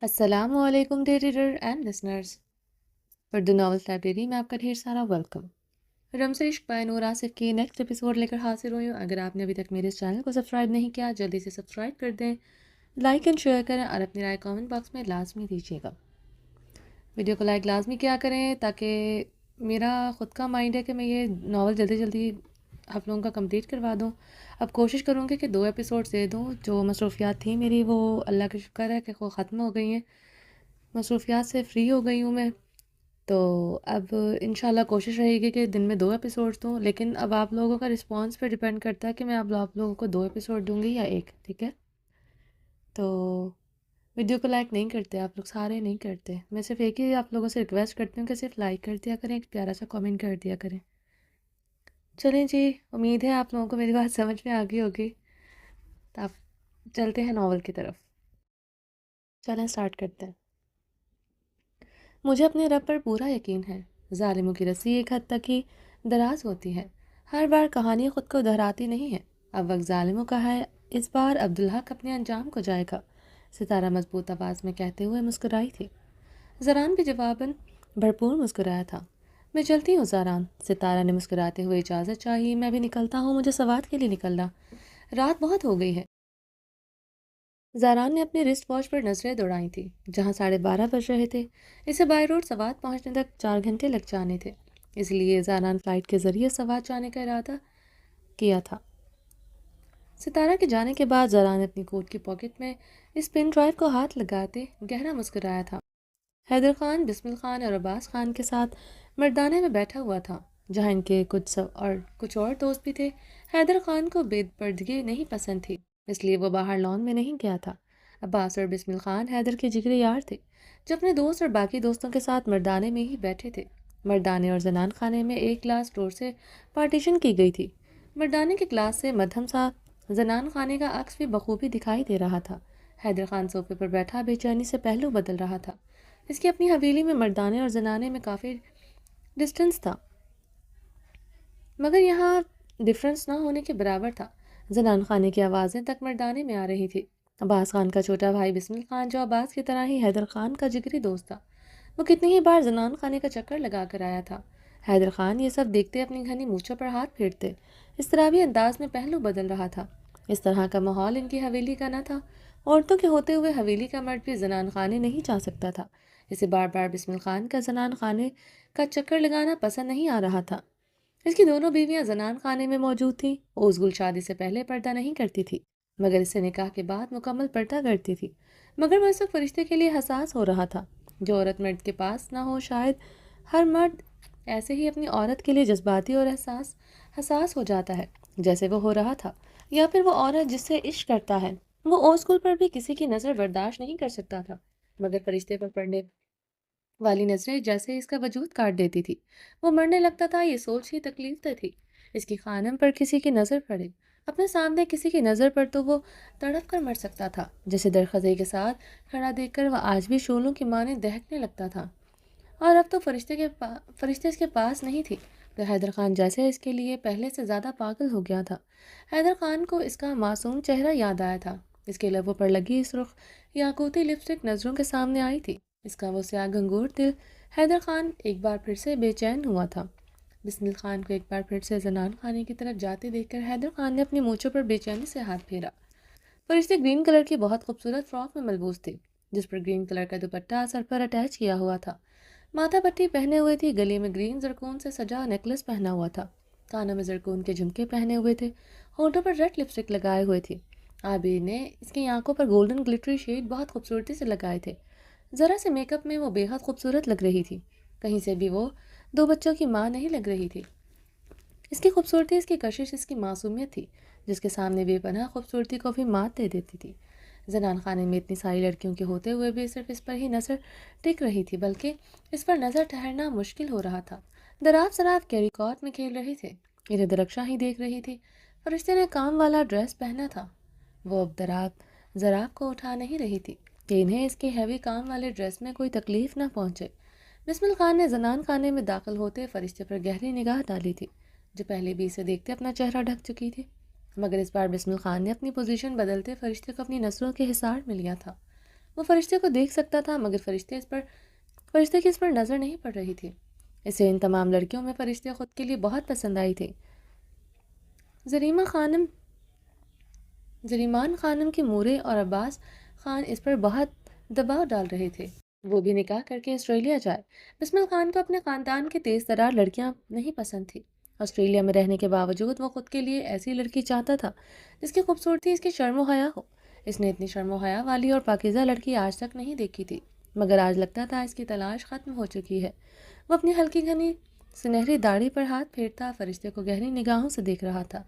السلام علیکم dear reader and listeners, Urdu novels library میں آپ کا ڈھیر سارا ویلکم۔ رمز عشق بائی نور آصف کی نیکسٹ ایپیسوڈ لے کر حاضر ہوئی ہوں۔ اگر آپ نے ابھی تک میرے اس چینل کو سبسکرائب نہیں کیا جلدی سے سبسکرائب کر دیں، لائک اینڈ شیئر کریں اور اپنی رائے کامنٹ باکس میں لازمی دیجیے گا۔ ویڈیو کو لائک لازمی کیا کریں تاکہ میرا خود کا مائنڈ ہے کہ میں یہ ناول جلدی جلدی آپ لوگوں کا کمپلیٹ کروا دوں۔ اب کوشش کروں گی کہ 2 ایپیسوڈ دے دوں۔ جو مصروفیات تھیں میری وہ اللہ کا شکر ہے کہ وہ ختم ہو گئی ہیں، مصروفیات سے فری ہو گئی ہوں میں، تو اب انشاءاللہ کوشش رہے گی کہ دن میں 2 ایپیسوڈز دوں، لیکن اب آپ لوگوں کا رسپانس پہ ڈیپینڈ کرتا ہے کہ میں اب آپ لوگوں کو 2 ایپیسوڈ دوں گی یا 1، ٹھیک ہے؟ تو ویڈیو کو لائک نہیں کرتے آپ لوگ، سارے نہیں کرتے، میں صرف ایک ہی آپ لوگوں سے ریکویسٹ کرتی ہوں کہ صرف لائک کر دیا کریں، ایک پیارا سا کامنٹ کر دیا کریں۔ چلیں جی، امید ہے آپ لوگوں کو میری بات سمجھ میں آ گئی ہوگی، تو آپ چلتے ہیں ناول کی طرف۔ چلیں سٹارٹ کرتے ہیں۔ مجھے اپنے رب پر پورا یقین ہے۔ ظالموں کی رسی ایک حد تک ہی دراز ہوتی ہے، ہر بار کہانی خود کو دہراتی نہیں ہے۔ اب وقت ظالموں کا ہے، اس بار عبدالحق اپنے انجام کو جائے گا، ستارہ مضبوط آواز میں کہتے ہوئے مسکرائی تھی۔ زران بھی جواباً بھرپور مسکرایا تھا۔ میں چلتی ہوں زاران، ستارہ نے مسکراتے ہوئے اجازت چاہی۔ میں بھی نکلتا ہوں، مجھے سوات کے لیے نکلنا، رات بہت ہو گئی ہے۔ زاران نے اپنے رسٹ واچ پر نظریں دوڑائی تھیں، جہاں 12:30 بج رہے تھے۔ اسے بائی روڈ سوات پہنچنے تک 4 گھنٹے لگ جانے تھے، اس لیے زاران فلائٹ کے ذریعے سوات جانے کا ارادہ کیا تھا۔ ستارہ کے جانے کے بعد زاران نے اپنی کوٹ کی پاکٹ میں اس پن ڈرائیو کو ہاتھ لگاتے گہرا مسکرایا تھا۔ حیدر خان، بسمل خان اور عباس خان کے ساتھ مردانے میں بیٹھا ہوا تھا، جہاں ان کے کچھ اور دوست بھی تھے۔ حیدر خان کو بے پردگی نہیں پسند تھی، اس لیے وہ باہر لان میں نہیں گیا تھا۔ عباس اور بسمل خان حیدر کے جگری یار تھے، جو اپنے دوست اور باقی دوستوں کے ساتھ مردانے میں ہی بیٹھے تھے۔ مردانے اور زنان خانے میں ایک گلاس ڈور سے پارٹیشن کی گئی تھی۔ مردانے کے گلاس سے مدھم سا زنان خانے کا عکس بھی بخوبی دکھائی دے رہا تھا۔ حیدر خان صوفے پر بیٹھا بے چینی سے پہلو بدل رہا تھا۔ اس کی اپنی حویلی میں مردانے اور زنانے میں کافی ڈسٹنس تھا، مگر یہاں ڈفرنس نہ ہونے کے برابر تھا۔ زنان خانے کی آوازیں تک مردانے میں آ رہی تھی۔ عباس خان کا چھوٹا بھائی بسمل خان، جو عباس کی طرح ہی حیدر خان کا جگری دوست تھا، وہ کتنی ہی بار زنان خانے کا چکر لگا کر آیا تھا۔ حیدر خان یہ سب دیکھتے اپنی گھنی مونچھوں پر ہاتھ پھیرتے، اس طرح بھی انداز میں پہلو بدل رہا تھا۔ اس طرح کا ماحول ان کی حویلی کا نہ تھا۔ عورتوں کے ہوتے ہوئے حویلی کا مرد بھی زنان خانے نہیں جا سکتا تھا۔ اسے بار بار بسمل خان کا زنان خانے کا چکر لگانا پسند نہیں آ رہا تھا۔ اس کی دونوں بیویاں زنان خانے میں موجود تھیں۔ اوزگل شادی سے پہلے پردہ نہیں کرتی تھی، مگر اس سے نکاح کے بعد مکمل پردہ کرتی تھی۔ مگر وہ اس وقت فرشتے کے لیے حساس ہو رہا تھا۔ جو عورت مرد کے پاس نہ ہو، شاید ہر مرد ایسے ہی اپنی عورت کے لیے جذباتی اور حساس ہو جاتا ہے جیسے وہ ہو رہا تھا، یا پھر وہ عورت جس سے عشق کرتا ہے وہ اوزگل پر بھی کسی کی نظر برداشت نہیں کر سکتا تھا، مگر فرشتے پر پڑنے والی نظریں جیسے اس کا وجود کاٹ دیتی تھی۔ وہ مرنے لگتا تھا، یہ سوچ ہی تکلیف دہ تھی۔ اس کی خانم پر کسی کی نظر پڑے، اپنے سامنے کسی کی نظر پر، تو وہ تڑپ کر مر سکتا تھا، جیسے درخزے کے ساتھ کھڑا دیکھ کر وہ آج بھی شعلوں کی مانند دہکنے لگتا تھا۔ اور اب تو فرشتے اس کے پاس نہیں تھی، تو حیدر خان جیسے اس کے لیے پہلے سے زیادہ پاگل ہو گیا تھا۔ حیدر خان کو اس کا معصوم چہرہ یاد آیا تھا، اس کے لبوں پر لگی سرخ یاقوتی لپسٹک نظروں کے سامنے آئی تھی، اس کا وہ سیاہ گھنگور دل۔ حیدر خان ایک بار پھر سے بے چین ہوا تھا۔ بسمل خان کو ایک بار پھر سے زنان خانے کی طرف جاتے دیکھ کر حیدر خان نے اپنی مونچھوں پر بے چینی سے ہاتھ پھیرا۔ فرشتے گرین کلر کی بہت خوبصورت فراک میں ملبوس تھی، جس پر گرین کلر کا دوپٹہ سر پر اٹیچ کیا ہوا تھا۔ ماتھا پٹی پہنے ہوئے تھی، گلے میں گرین زرکون سے سجا نیکلس پہنا ہوا تھا، کانوں میں زرکون کے جھمکے پہنے ہوئے تھے، ہونٹوں پر ریڈ لپسٹک لگائے ہوئے تھی۔ عابر نے اس کی آنکھوں پر گولڈن گلٹری شیڈ بہت خوبصورتی سے لگائے تھے۔ ذرا سے میک اپ میں وہ بے حد خوبصورت لگ رہی تھی، کہیں سے بھی وہ 2 بچوں کی ماں نہیں لگ رہی تھی۔ اس کی خوبصورتی، اس کی کشش، اس کی معصومیت تھی، جس کے سامنے بے پناہ خوبصورتی کو بھی مات دے دیتی تھی۔ زنان خانے میں اتنی ساری لڑکیوں کے ہوتے ہوئے بھی صرف اس پر ہی نظر ٹک رہی تھی، بلکہ اس پر نظر ٹھہرنا مشکل ہو رہا تھا۔ دراف سراف کیری کاٹ میں کھیل رہی تھے، انہیں درخشاں ہی دیکھ رہی تھی۔ فرشتے نے کام والا ڈریس پہنا تھا، وہ اب زراف کو اٹھا نہیں رہی تھی کہ انہیں اس کے ہیوی کام والے ڈریس میں کوئی تکلیف نہ پہنچے۔ بسمل خان نے زنان خانے میں داخل ہوتے فرشتے پر گہری نگاہ ڈالی تھی، جو پہلے بھی اسے دیکھتے اپنا چہرہ ڈھک چکی تھی، مگر اس بار بسمل خان نے اپنی پوزیشن بدلتے فرشتے کو اپنی نظروں کے حصار میں لیا تھا۔ وہ فرشتے کو دیکھ سکتا تھا مگر فرشتے کی اس پر نظر نہیں پڑ رہی تھی۔ اسے ان تمام لڑکیوں میں فرشتے خود کے لیے بہت پسند آئی تھی۔ زریمہ خانم زریمان خانم کی مورے اور عباس خان اس پر بہت دباؤ ڈال رہے تھے، وہ بھی نکاح کر کے آسٹریلیا جائے۔ بسمل خان کو اپنے خاندان کی تیز ترار لڑکیاں نہیں پسند تھی۔ آسٹریلیا میں رہنے کے باوجود وہ خود کے لیے ایسی لڑکی چاہتا تھا جس کی خوبصورتی اس کی شرم و حیا ہو۔ اس نے اتنی شرم و حیا والی اور پاکیزہ لڑکی آج تک نہیں دیکھی تھی، مگر آج لگتا تھا اس کی تلاش ختم ہو چکی ہے۔ وہ اپنی ہلکی گھنی سنہری داڑھی پر ہاتھ پھیرتا فرشتے کو گہری نگاہوں سے دیکھ رہا تھا۔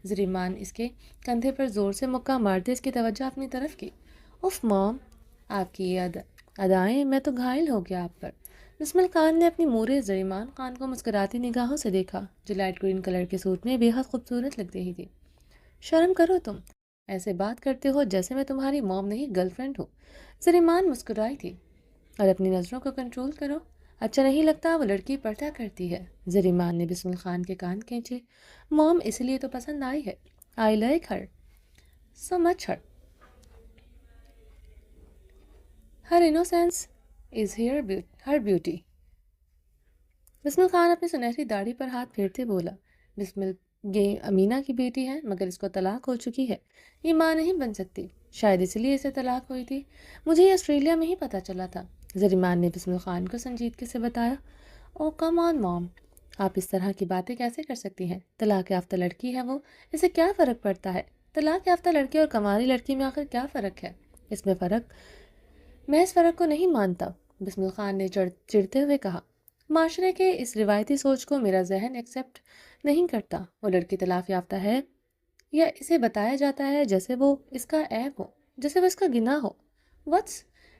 زریمان اس کے کندھے پر زور سے مکہ مارتے اس کی توجہ اپنی طرف کی۔ اف موم، آپ کی یہ ادائیں، میں تو گھائل ہو گیا آپ پر۔ بسمل خان نے اپنی مورے زریمان خان کو مسکراتی نگاہوں سے دیکھا جو لائٹ گرین کلر کے سوٹ میں بے حد خوبصورت لگ رہی تھی۔ شرم کرو تم، ایسے بات کرتے ہو جیسے میں تمہاری موم نہیں گرل فرینڈ ہوں۔ زریمان مسکرائی تھی۔ اور اپنی نظروں کو کنٹرول کرو، اچھا نہیں لگتا وہ لڑکی پردہ کرتی ہے۔ زریمان نے بسمل خان کے کان کھینچے۔ موم اس لیے تو پسند آئی ہے، I like her so much her innocence is her beauty. Bismil Khan اپنی سنہری داڑھی پر ہاتھ پھیرتے بولا، بسمل یہ امینہ کی بیٹی ہے مگر اس کو طلاق ہو چکی ہے، یہ ماں نہیں بن سکتی، شاید اس لیے اسے طلاق ہوئی تھی، مجھے یہ آسٹریلیا میں ہی پتہ چلا تھا۔ زریمان نے بسمل خان کو سنجیدگی سے بتایا۔ او کم آن موم، آپ اس طرح کی باتیں کیسے کر سکتی ہیں؟ طلاق یافتہ لڑکی ہے وہ، اسے کیا فرق پڑتا ہے؟ طلاق یافتہ لڑکی اور کماری لڑکی میں آخر کیا فرق ہے؟ میں اس فرق کو نہیں مانتا، بسمل خان نے چڑھتے ہوئے کہا۔ معاشرے کے اس روایتی سوچ کو میرا ذہن ایکسیپٹ نہیں کرتا۔ وہ لڑکی طلاق یافتہ ہے یا اسے بتایا جاتا ہے جیسے وہ اس کا عیب ہو، جیسے وہ اس کا گناہ ہو۔ What's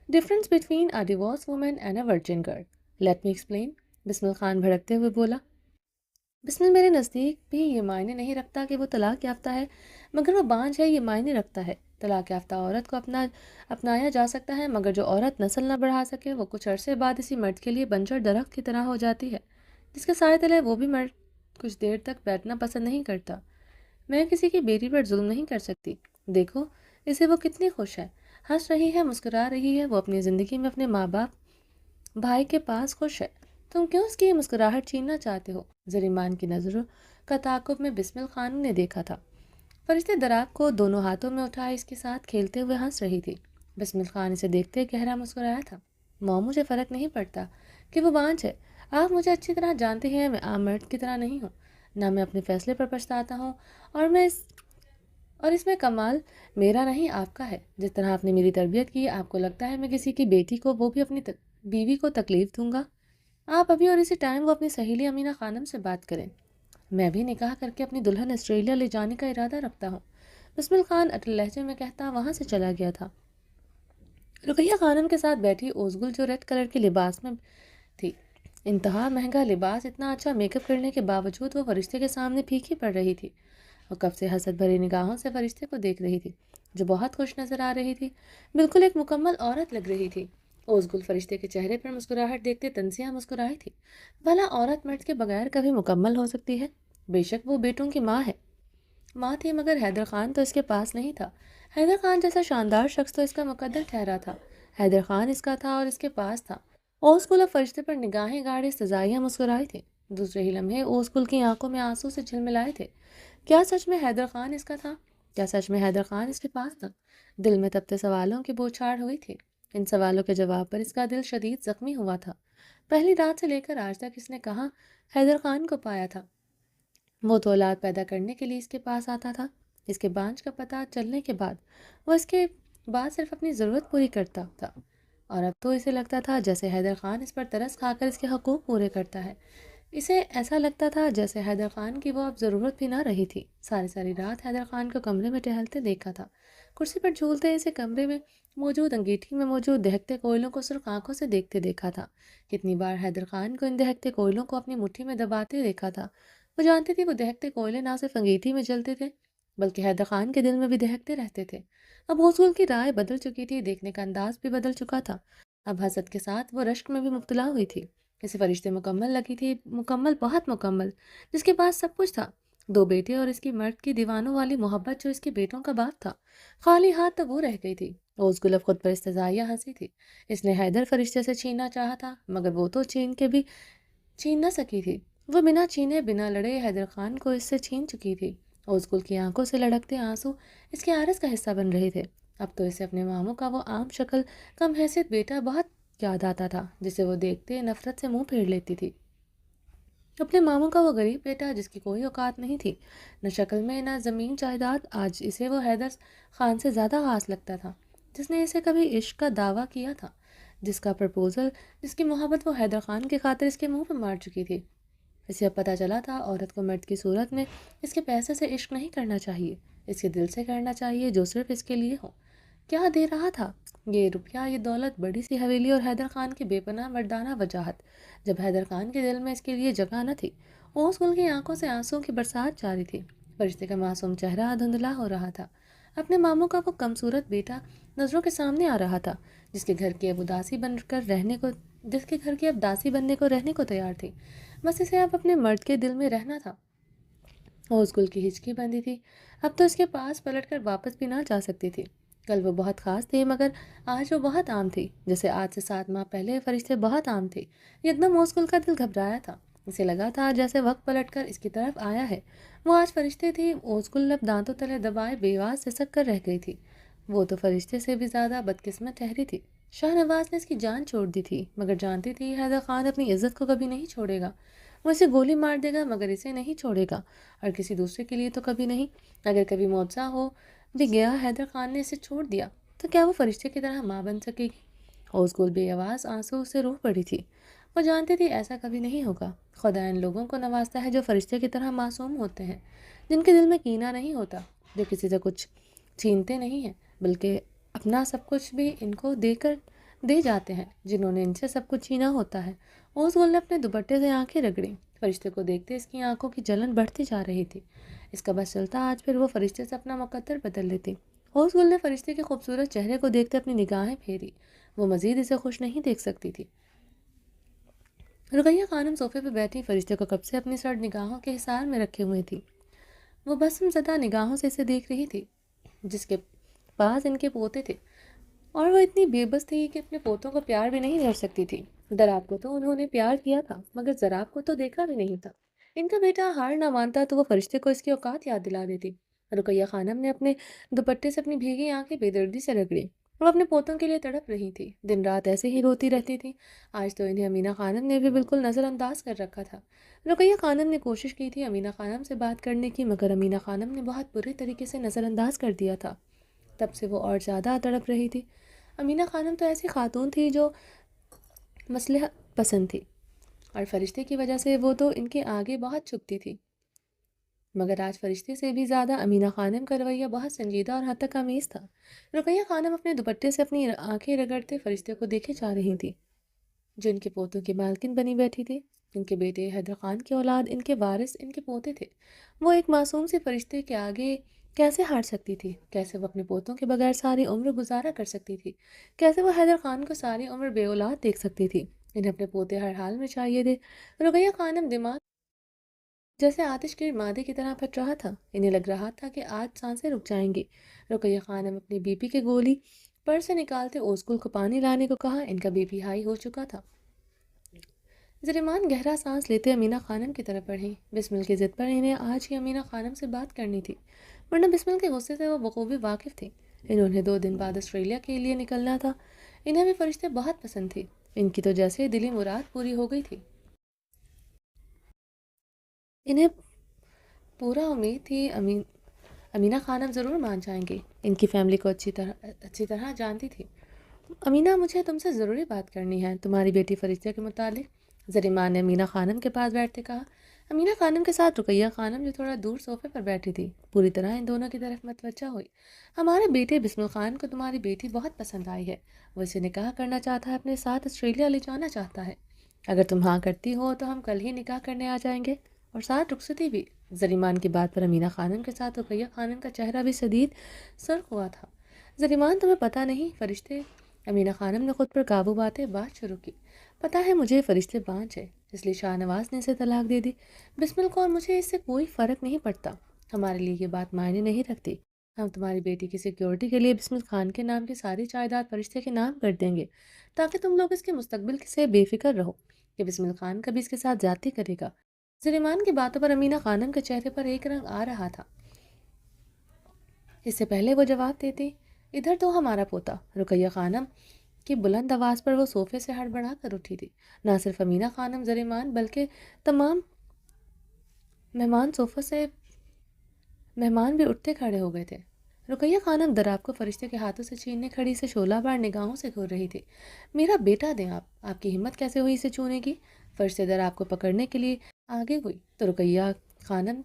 difference between a divorced woman and a virgin girl? Let me explain. بسمل خان بھڑکتے ہوئے بولا۔ بسمل میرے نزدیک بھی یہ معنی نہیں رکھتا کہ وہ طلاق یافتہ ہے مگر وہ بانجھ ہے، یہ معنی رکھتا ہے۔ طلاق یافتہ عورت کو اپنایا جا سکتا ہے مگر جو عورت نسل نہ بڑھا سکے وہ کچھ عرصے بعد اسی مرد کے لیے بنجر درخت کی طرح ہو جاتی ہے جس کے سائے تلے وہ بھی مرد کچھ دیر تک بیٹھنا پسند نہیں کرتا۔ میں کسی کی بیٹی پر ظلم نہیں کر سکتی۔ دیکھو اسے، وہ کتنی خوش ہے، ہنس رہی ہے، مسکرا رہی ہے، وہ اپنی زندگی میں اپنے ماں باپ بھائی کے پاس خوش ہے، تم کیوں اس کی یہ مسکراہٹ چھیننا چاہتے ہو؟ زریمان کی نظروں کا تعاقب میں بسمل خان نے دیکھا تھا۔ فرشتے دراق کو دونوں ہاتھوں میں اٹھائے اس کے ساتھ کھیلتے ہوئے ہنس رہی تھی۔ بسمل خان اسے دیکھتے گہرا مسکرایا تھا۔ موم، مجھے فرق نہیں پڑتا کہ وہ بانجھ ہے، آپ مجھے اچھی طرح جانتے ہیں، میں عام مرد کی طرح نہیں ہوں، نہ میں اپنے فیصلے پر پچھتاتا ہوں، اور اس میں کمال میرا نہیں آپ کا ہے۔ جس طرح آپ نے میری تربیت کی، آپ کو لگتا ہے میں کسی کی بیٹی کو، وہ بھی اپنی بیوی کو تکلیف دوں گا؟ آپ ابھی اور اسی ٹائم وہ اپنی سہیلی امینہ خانم سے بات کریں، میں بھی نکاح کر کے اپنی دلہن آسٹریلیا لے جانے کا ارادہ رکھتا ہوں۔ بسمل خان اٹل لہجے میں کہتا وہاں سے چلا گیا تھا۔ رقیہ خانم کے ساتھ بیٹھی اوزگل جو ریڈ کلر کے لباس میں تھی، انتہا مہنگا لباس، اتنا اچھا میک اپ کرنے کے باوجود وہ فرشتے کے سامنے پھیکی پڑ رہی تھی۔ وہ کب سے حسد بھری نگاہوں سے فرشتے کو دیکھ رہی تھی جو بہت خوش نظر آ رہی تھی، بالکل ایک مکمل عورت لگ رہی تھی۔ اوزگل فرشتے کے چہرے پر مسکراہٹ دیکھتے تنزیہ مسکرائی تھی۔ بھلا عورت مرد کے بغیر کبھی مکمل ہو سکتی ہے؟ بے شک وہ بیٹوں کی ماں تھی مگر حیدر خان تو اس کے پاس نہیں تھا۔ حیدر خان جیسا شاندار شخص تو اس کا مقدر ٹھہرا تھا۔ حیدر خان اس کا تھا اور اس کے پاس تھا۔ اوزگل اب فرشتے پر نگاہیں گاڑے سزائیاں مسکرائی تھی۔ دوسرے ہی لمحے اوزگل کی آنکھوں میں آنسو سے جھلملائے تھے۔ کیا سچ میں حیدر خان اس کا تھا؟ کیا سچ میں حیدر خان اس کے پاس تھا؟ دل میں تبتے سوالوں کی بوچھاڑ ہوئی تھی۔ ان سوالوں کے جواب پر اس کا دل شدید زخمی ہوا تھا۔ پہلی رات سے لے کر آج تک اس نے کہاں حیدر خان کو پایا تھا؟ وہ تو اولاد پیدا کرنے کے لیے اس کے پاس آتا تھا۔ اس کے بانجھ کا پتہ چلنے کے بعد وہ اس کے بعد صرف اپنی ضرورت پوری کرتا تھا، اور اب تو اسے لگتا تھا جیسے حیدر خان اس پر ترس کھا کر اس کے حقوق پورے کرتا ہے۔ اسے ایسا لگتا تھا جیسے حیدر خان کی وہ اب ضرورت بھی نہ رہی تھی۔ ساری رات حیدر خان کو کمرے میں ٹہلتے دیکھا تھا، کرسی پر جھولتے، اسے کمرے میں موجود انگیٹھی میں موجود دہکتے کوئلوں کو سرخ آنکھوں سے دیکھتے دیکھا تھا۔ کتنی بار حیدر خان کو ان دہکتے کوئلوں کو اپنی مٹھی میں دباتے دیکھا تھا۔ وہ جانتی تھی وہ دہکتے کوئلے نہ صرف انگیٹھی میں جلتے تھے بلکہ حیدر خان کے دل میں بھی دہکتے رہتے تھے۔ اب حصول کی رائے بدل چکی تھی، دیکھنے کا انداز بھی بدل چکا تھا۔ اب حسد کے ساتھ وہ رشک میں بھی مبتلا ہوئی تھی۔ اسے فرشتے مکمل لگی تھی، مکمل، بہت مکمل، جس کے پاس سب کچھ تھا، دو بیٹے اور اس کی مرد کی دیوانوں والی محبت جو اس کے بیٹوں کا باپ تھا، خالی ہاتھ تو وہ رہ گئی تھی۔ اوس گلف خود پر استزائیہ ہنسی تھی۔ اس نے حیدر فرشتے سے چھیننا چاہا تھا، مگر وہ تو چھین نہ سکی تھی۔ وہ بنا چھینے بنا لڑے حیدر خان کو اس سے چھین چکی تھی۔ اوس گل کی آنکھوں سے لڑکتے آنسو اس کے عارض کا حصہ بن رہے تھے۔ اب تو اسے اپنے ماموں کا وہ عام شکل کم حیثیت بیٹا بہت یاد آتا تھا، جسے وہ دیکھتے نفرت سے منہ پھیر لیتی تھی۔ اپنے ماموں کا وہ غریب بیٹا جس کی کوئی اوقات نہیں تھی، نہ شکل میں نہ زمین جائیداد، آج اسے وہ حیدر خان سے زیادہ خاص لگتا تھا، جس نے اسے کبھی عشق کا دعویٰ کیا تھا، جس کا پرپوزل، جس کی محبت وہ حیدر خان کی خاطر اس کے منہ پہ مار چکی تھی۔ اسے اب پتہ چلا تھا عورت کو مرد کی صورت میں اس کے پیسے سے عشق نہیں کرنا چاہیے، اس کے دل سے کرنا چاہیے جو صرف اس کے لیے ہو۔ کیا دے رہا تھا یہ روپیہ، یہ دولت، بڑی سی حویلی اور حیدر خان کی بے پناہ مردانہ وجاہت، جب حیدر خان کے دل میں اس کے لیے جگہ نہ تھی۔ اوس گل کی آنکھوں سے آنسوں کی برسات جاری تھی۔ فرشتے کا معصوم چہرہ دھندلا ہو رہا تھا۔ اپنے ماموں کا وہ کم صورت بیٹا نظروں کے سامنے آ رہا تھا، جس کے گھر کی اب داسی بننے کو رہنے کو تیار تھی۔ بس اسے اب اپنے مرد کے دل میں رہنا تھا۔ اوس گل کی ہچکی بندی تھی، اب تو اس کے پاس پلٹ کر واپس بھی نہ جا سکتی تھی۔ کل وہ بہت خاص تھی، مگر آج وہ بہت عام تھی، جیسے آج سے 7 ماہ پہلے فرشتے بہت عام تھی۔ یکدم اوس گل کا دل گھبرایا تھا۔ اسے لگا تھا جیسے وقت پلٹ کر اس کی طرف آیا ہے۔ وہ آج فرشتے تھی۔ اوس گل اب دانتوں تلے دبائے بے آواز سسک کر رہ گئی تھی۔ وہ تو فرشتے سے بھی زیادہ بدقسمت ٹھہری تھی۔ شاہ نواز نے اس کی جان چھوڑ دی تھی، مگر جانتی تھی حیدر خان اپنی عزت کو کبھی نہیں چھوڑے گا۔ وہ اسے گولی مار دے گا مگر اسے نہیں چھوڑے گا، اور کسی دوسرے کے لیے تو کبھی نہیں۔ اگر کبھی معجزہ ہو بھی گیا حیدر خان نے اسے چھوڑ دیا، تو کیا وہ فرشتے کی طرح ماں بن سکے گی؟ اوس گل بے آواز آنسو سے روح پڑی تھی۔ وہ جانتی تھی ایسا کبھی نہیں ہوگا۔ خدا ان لوگوں کو نوازتا ہے جو فرشتے کی طرح معصوم ہوتے ہیں، جن کے دل میں کینہ نہیں ہوتا، جو کسی سے کچھ چھینتے نہیں ہیں، بلکہ اپنا سب کچھ بھی ان کو دے جاتے ہیں جنہوں نے ان سے سب کچھ چھینا ہوتا ہے۔ اوس گل نے اپنے دوپٹے سے آنکھیں رگڑیں۔ فرشتے کو دیکھتے اس کی آنکھوں کی جلن بڑھتی جا رہی تھی۔ اس کا بس چلتا آج پھر وہ فرشتے سے اپنا مقدر بدل لیتی۔ اوس گل نے فرشتے کے خوبصورت چہرے کو دیکھتے اپنی نگاہیں پھیری۔ وہ مزید اسے خوش نہیں دیکھ سکتی تھی۔ رقیہ خانم صوفے پہ بیٹھی فرشتے کو کب سے اپنی سڑ نگاہوں کے حصار میں رکھے ہوئے تھی۔ وہ بسم زدہ نگاہوں سے اسے دیکھ رہی تھی، جس کے پاس ان کے پوتے تھے، اور وہ اتنی بے بس تھی کہ اپنے پوتوں کو پیار بھی نہیں کر سکتی تھی۔ دراب کو تو انہوں نے پیار کیا تھا، مگر زراب کو تو دیکھا بھی نہیں تھا۔ ان کا بیٹا ہار نہ مانتا تو وہ فرشتے کو اس کی اوقات یاد دلا دیتی۔ رقیہ خانم نے اپنے دوپٹے سے اپنی بھیگی آنکھیں بے دردی سے رگڑی۔ وہ اپنے پوتوں کے لیے تڑپ رہی تھی، دن رات ایسے ہی روتی رہتی تھی۔ آج تو انہیں امینہ خانم نے بھی بالکل نظر انداز کر رکھا تھا۔ رقیہ خانم نے کوشش کی تھی امینہ خانم سے بات کرنے کی، مگر امینہ خانم نے بہت برے طریقے سے نظر انداز کر دیا تھا۔ تب سے وہ اور زیادہ تڑپ رہی تھی۔ امینہ خانم تو ایسی خاتون تھی جو مصلحت پسند تھی، اور فرشتے کی وجہ سے وہ تو ان کے آگے بہت چھپتی تھی، مگر آج فرشتے سے بھی زیادہ امینہ خانم کا رویہ بہت سنجیدہ اور حد تک آمیز تھا۔ رقیہ خانم اپنے دوپٹے سے اپنی آنکھیں رگڑتے فرشتے کو دیکھے جا رہی تھی، جو ان کے پوتوں کی مالکن بنی بیٹھی تھی۔ ان کے بیٹے حیدر خان کی اولاد، ان کے وارث، ان کے پوتے تھے۔ وہ ایک معصوم سے فرشتے کے آگے کیسے ہار سکتی تھی؟ کیسے وہ اپنے پوتوں کے بغیر ساری عمر گزارا کر سکتی تھی؟ کیسے وہ حیدر خان کو ساری عمر بے اولاد دیکھ سکتی تھی؟ انہیں اپنے پوتے ہر حال میں چاہیے تھے۔ رقیہ خانم دماغ جیسے آتش کے مادے کی طرح پھٹ رہا تھا۔ انہیں لگ رہا تھا کہ آج سانسیں رک جائیں گی۔ رقیہ خانم اپنی بی پی کی گولی پرس سے نکالتے اوس گل کو پانی لانے کو کہا۔ ان کا بی پی ہائی ہو چکا تھا۔ زریمان گہرا سانس لیتے امینہ خانم کی طرف بڑھی۔ بسمل کی ضد پر انہیں آج ہی امینہ خانم سے بات کرنی تھی، ورنہ بسمل کے غصے سے وہ بخوبی واقف تھی۔ انہوں نے 2 دن بعد آسٹریلیا کے لیے نکلنا تھا۔ انہیں بھی فرشتے بہت پسند تھی۔ ان کی تو جیسے دلی مراد پوری ہو گئی تھی۔ انہیں پورا امید تھی امینہ خانم ضرور مان جائیں گی۔ ان کی فیملی کو اچھی طرح جانتی تھی۔ امینہ، مجھے تم سے ضروری بات کرنی ہے تمہاری بیٹی فرشتے کے متعلق، زریمان نے امینہ خانم کے پاس بیٹھتے کہا۔ امینہ خانم کے ساتھ رقیہ خانم جو تھوڑا دور صوفے پر بیٹھی تھی پوری طرح ان دونوں کی طرف متوجہ ہوئی۔ ہمارے بیٹے بسم خان کو تمہاری بیٹی بہت پسند آئی ہے، وہ اسے نکاح کرنا چاہتا ہے، اپنے ساتھ آسٹریلیا لے جانا چاہتا ہے۔ اگر تم ہاں کرتی ہو تو ہم کل ہی نکاح کرنے آ جائیں گے، اور ساتھ رخصتی بھی۔ زریمان کی بات پر امینہ خانم کے ساتھ رقیہ خانم کا چہرہ بھی شدید سرخ ہوا تھا۔ زریمان، تمہیں پتہ نہیں فرشتے، امینہ خانم نے خود پر قابو پاتے بات شروع کی، پتہ ہے مجھے فرشتے 5 ہے۔ اس لیے شاہ نواز نے اسے طلاق دے دی۔ بسمل کو اور مجھے اس سے کوئی فرق نہیں پڑتا، ہمارے لیے یہ بات معنی نہیں رکھتی۔ ہم تمہاری بیٹی کی سیکیورٹی کے لیے بسمل خان کے نام کی ساری جائیداد فرشتے کے نام کر دیں گے، تاکہ تم لوگ اس کے مستقبل سے بے فکر رہو کہ بسمل خان کبھی اس کے ساتھ زیادتی کرے گا۔ زریمان کی باتوں پر امینہ خانم کے چہرے پر ایک رنگ آ رہا تھا۔ اس سے پہلے وہ جواب دیتی، ادھر تو ہمارا پوتا۔ رقیہ خانم کی بلند آواز پر وہ صوفے سے ہڑبڑا کر اٹھی تھی۔ نہ صرف امینہ خانم زریمان بلکہ تمام مہمان صوفوں سے مہمان بھی اٹھتے کھڑے ہو گئے تھے۔ رقیہ خانم دراب کو فرشتے کے ہاتھوں سے چھیننے کھڑی سے شعلہ بار نگاہوں سے گھور رہی تھی۔ میرا بیٹا دیں آپ کی ہمت کیسے ہوئی اسے چھونے کی؟ فرشتے دراب کو پکڑنے کے لیے آگے ہوئی تو رقیہ خانم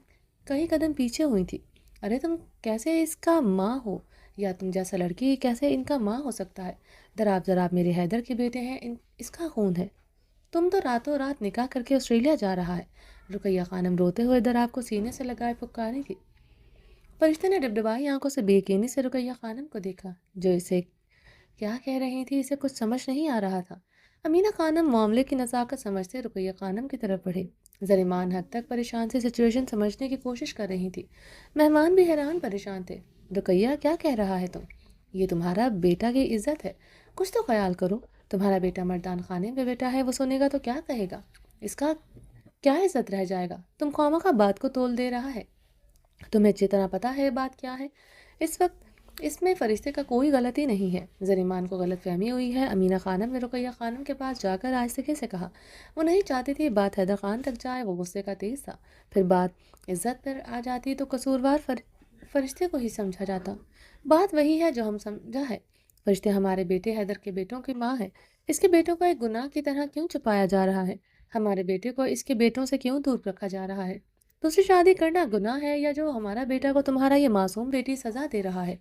کئی قدم پیچھے ہوئی تھی۔ ارے تم کیسے اس کا ماں ہو، یا تم جیسا لڑکی کیسے ان کا ماں ہو سکتا ہے؟ دراب میرے حیدر کے بیٹے ہیں، اس کا خون ہے۔ تم تو راتوں رات نکاح کر کے آسٹریلیا جا رہا ہے۔ رقیہ خانم روتے ہوئے دراب کو سینے سے لگائے پکاری تھی۔ فرشتے نے ڈبڈبائی آنکھوں سے بے یقینی سے رقیہ خانم کو دیکھا، جو اسے کیا کہہ رہی تھی اسے کچھ سمجھ نہیں آ رہا تھا۔ امینہ خانم معاملے کی نزاکت سمجھتے رقیہ خانم کی طرف بڑھی۔ زریمان حد تک پریشان سے سچویشن سمجھنے کی کوشش کر رہی تھی۔ مہمان بھی حیران پریشان تھے۔ رقیہ کیا کہہ رہا ہے تم؟ یہ تمہارا بیٹا کی عزت ہے، کچھ تو خیال کرو۔ تمہارا بیٹا مردان خانے میں بیٹا ہے، وہ سنے گا تو کیا کہے گا؟ اس کا کیا عزت رہ جائے گا؟ تم خواہ بات کو تول دے رہا ہے۔ تمہیں اچھی طرح پتا ہے بات کیا ہے۔ اس وقت اس میں فرشتے کا کوئی غلطی نہیں ہے۔ زریمان کو غلط فہمی ہوئی ہے۔ امینہ خانم نے رقیہ خانم کے پاس جا کر آہستگی سے کہا۔ وہ نہیں چاہتی تھی بات حیدر خان تک جائے، وہ غصے کا تیز تھا۔ پھر بات عزت پر آ جاتی تو قصوروار فرشتے کو ہی سمجھا جاتا۔ بات وہی ہے جو ہم سمجھا ہے۔ فرشتے ہمارے بیٹے حیدر کے بیٹوں کی ماں ہے۔ اس کے بیٹوں کو ایک گناہ کی طرح کیوں چھپایا جا رہا ہے؟ ہمارے بیٹے کو اس کے بیٹوں سے کیوں دور رکھا جا رہا ہے؟ دوسری شادی کرنا گناہ ہے، یا جو ہمارا بیٹا کو تمہارا یہ معصوم بیٹی سزا دے رہا ہے؟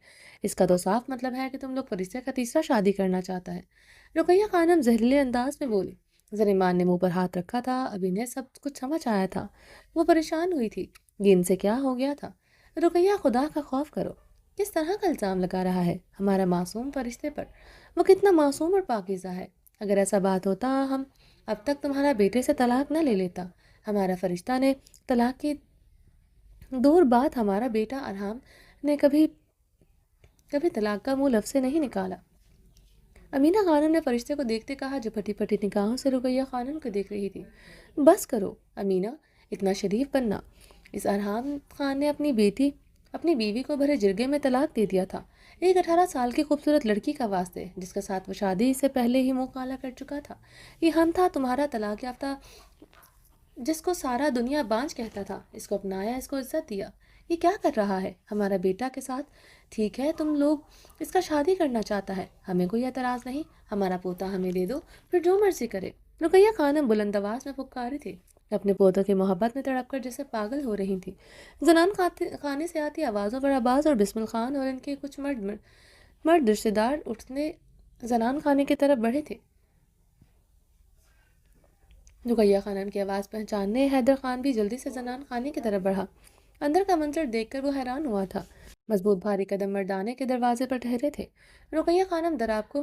اس کا تو صاف مطلب ہے کہ تم لوگ فرشتے کا تیسرا شادی کرنا چاہتا ہے۔ رقیہ خانم زہریلے انداز میں بولی۔ زریمان نے منہ پر ہاتھ رکھا تھا، اب انہیں سب کچھ سمجھ آیا تھا۔ وہ پریشان ہوئی تھی، یہ ان سے کیا ہو گیا تھا؟ رقیہ خدا کا خوف کرو، کس طرح کا الزام لگا رہا ہے ہمارا معصوم فرشتے پر؟ وہ کتنا معصوم اور پاکیزہ ہے۔ اگر ایسا بات ہوتا ہم اب تک تمہارا بیٹے سے طلاق نہ لے لیتا۔ ہمارا فرشتہ نے طلاق کی دور بات ہمارا بیٹا ارحام نے کبھی طلاق کا منہ لفظ سے نہیں نکالا۔ امینہ خانم نے فرشتے کو دیکھتے کہا، جو پھٹی پھٹی نگاہوں سے رقیہ خانم کو دیکھ رہی تھی۔ بس کرو امینہ، اتنا شریف بننا۔ اس ارحام خان نے اپنی بیوی کو بھرے جرگے میں طلاق دے دیا تھا، ایک 18 سال کی خوبصورت لڑکی کا واسطے، جس کے ساتھ وہ شادی سے پہلے ہی منہ کالا کر چکا تھا۔ یہ ہم تھا تمہارا طلاق یافتہ، جس کو سارا دنیا بانجھ کہتا تھا، اس کو اپنایا، اس کو عزت دیا۔ یہ کیا کر رہا ہے ہمارا بیٹا کے ساتھ؟ ٹھیک ہے تم لوگ اس کا شادی کرنا چاہتا ہے، ہمیں کوئی اعتراض نہیں، ہمارا پوتا ہمیں دے دو، پھر جو مرضی کرے۔ رقیہ خانم بلند آواز میں پکاری تھی، اپنے پوتوں کی محبت میں تڑپ کر جیسے پاگل ہو رہی تھی۔ زنان خانے سے آتی آوازوں پر عباس اور بسمل خان اور ان کے کچھ مرد رشتے دار اٹھنے زنان خانے کی طرف بڑھے تھے۔ رقیہ خانم کی آواز پہچاننے حیدر خان بھی جلدی سے زنان خانے کی طرف بڑھا۔ اندر کا منظر دیکھ کر وہ حیران ہوا تھا۔ مضبوط بھاری قدم مردانے کے دروازے پر ٹھہرے تھے۔ رقیہ خانم دراب کو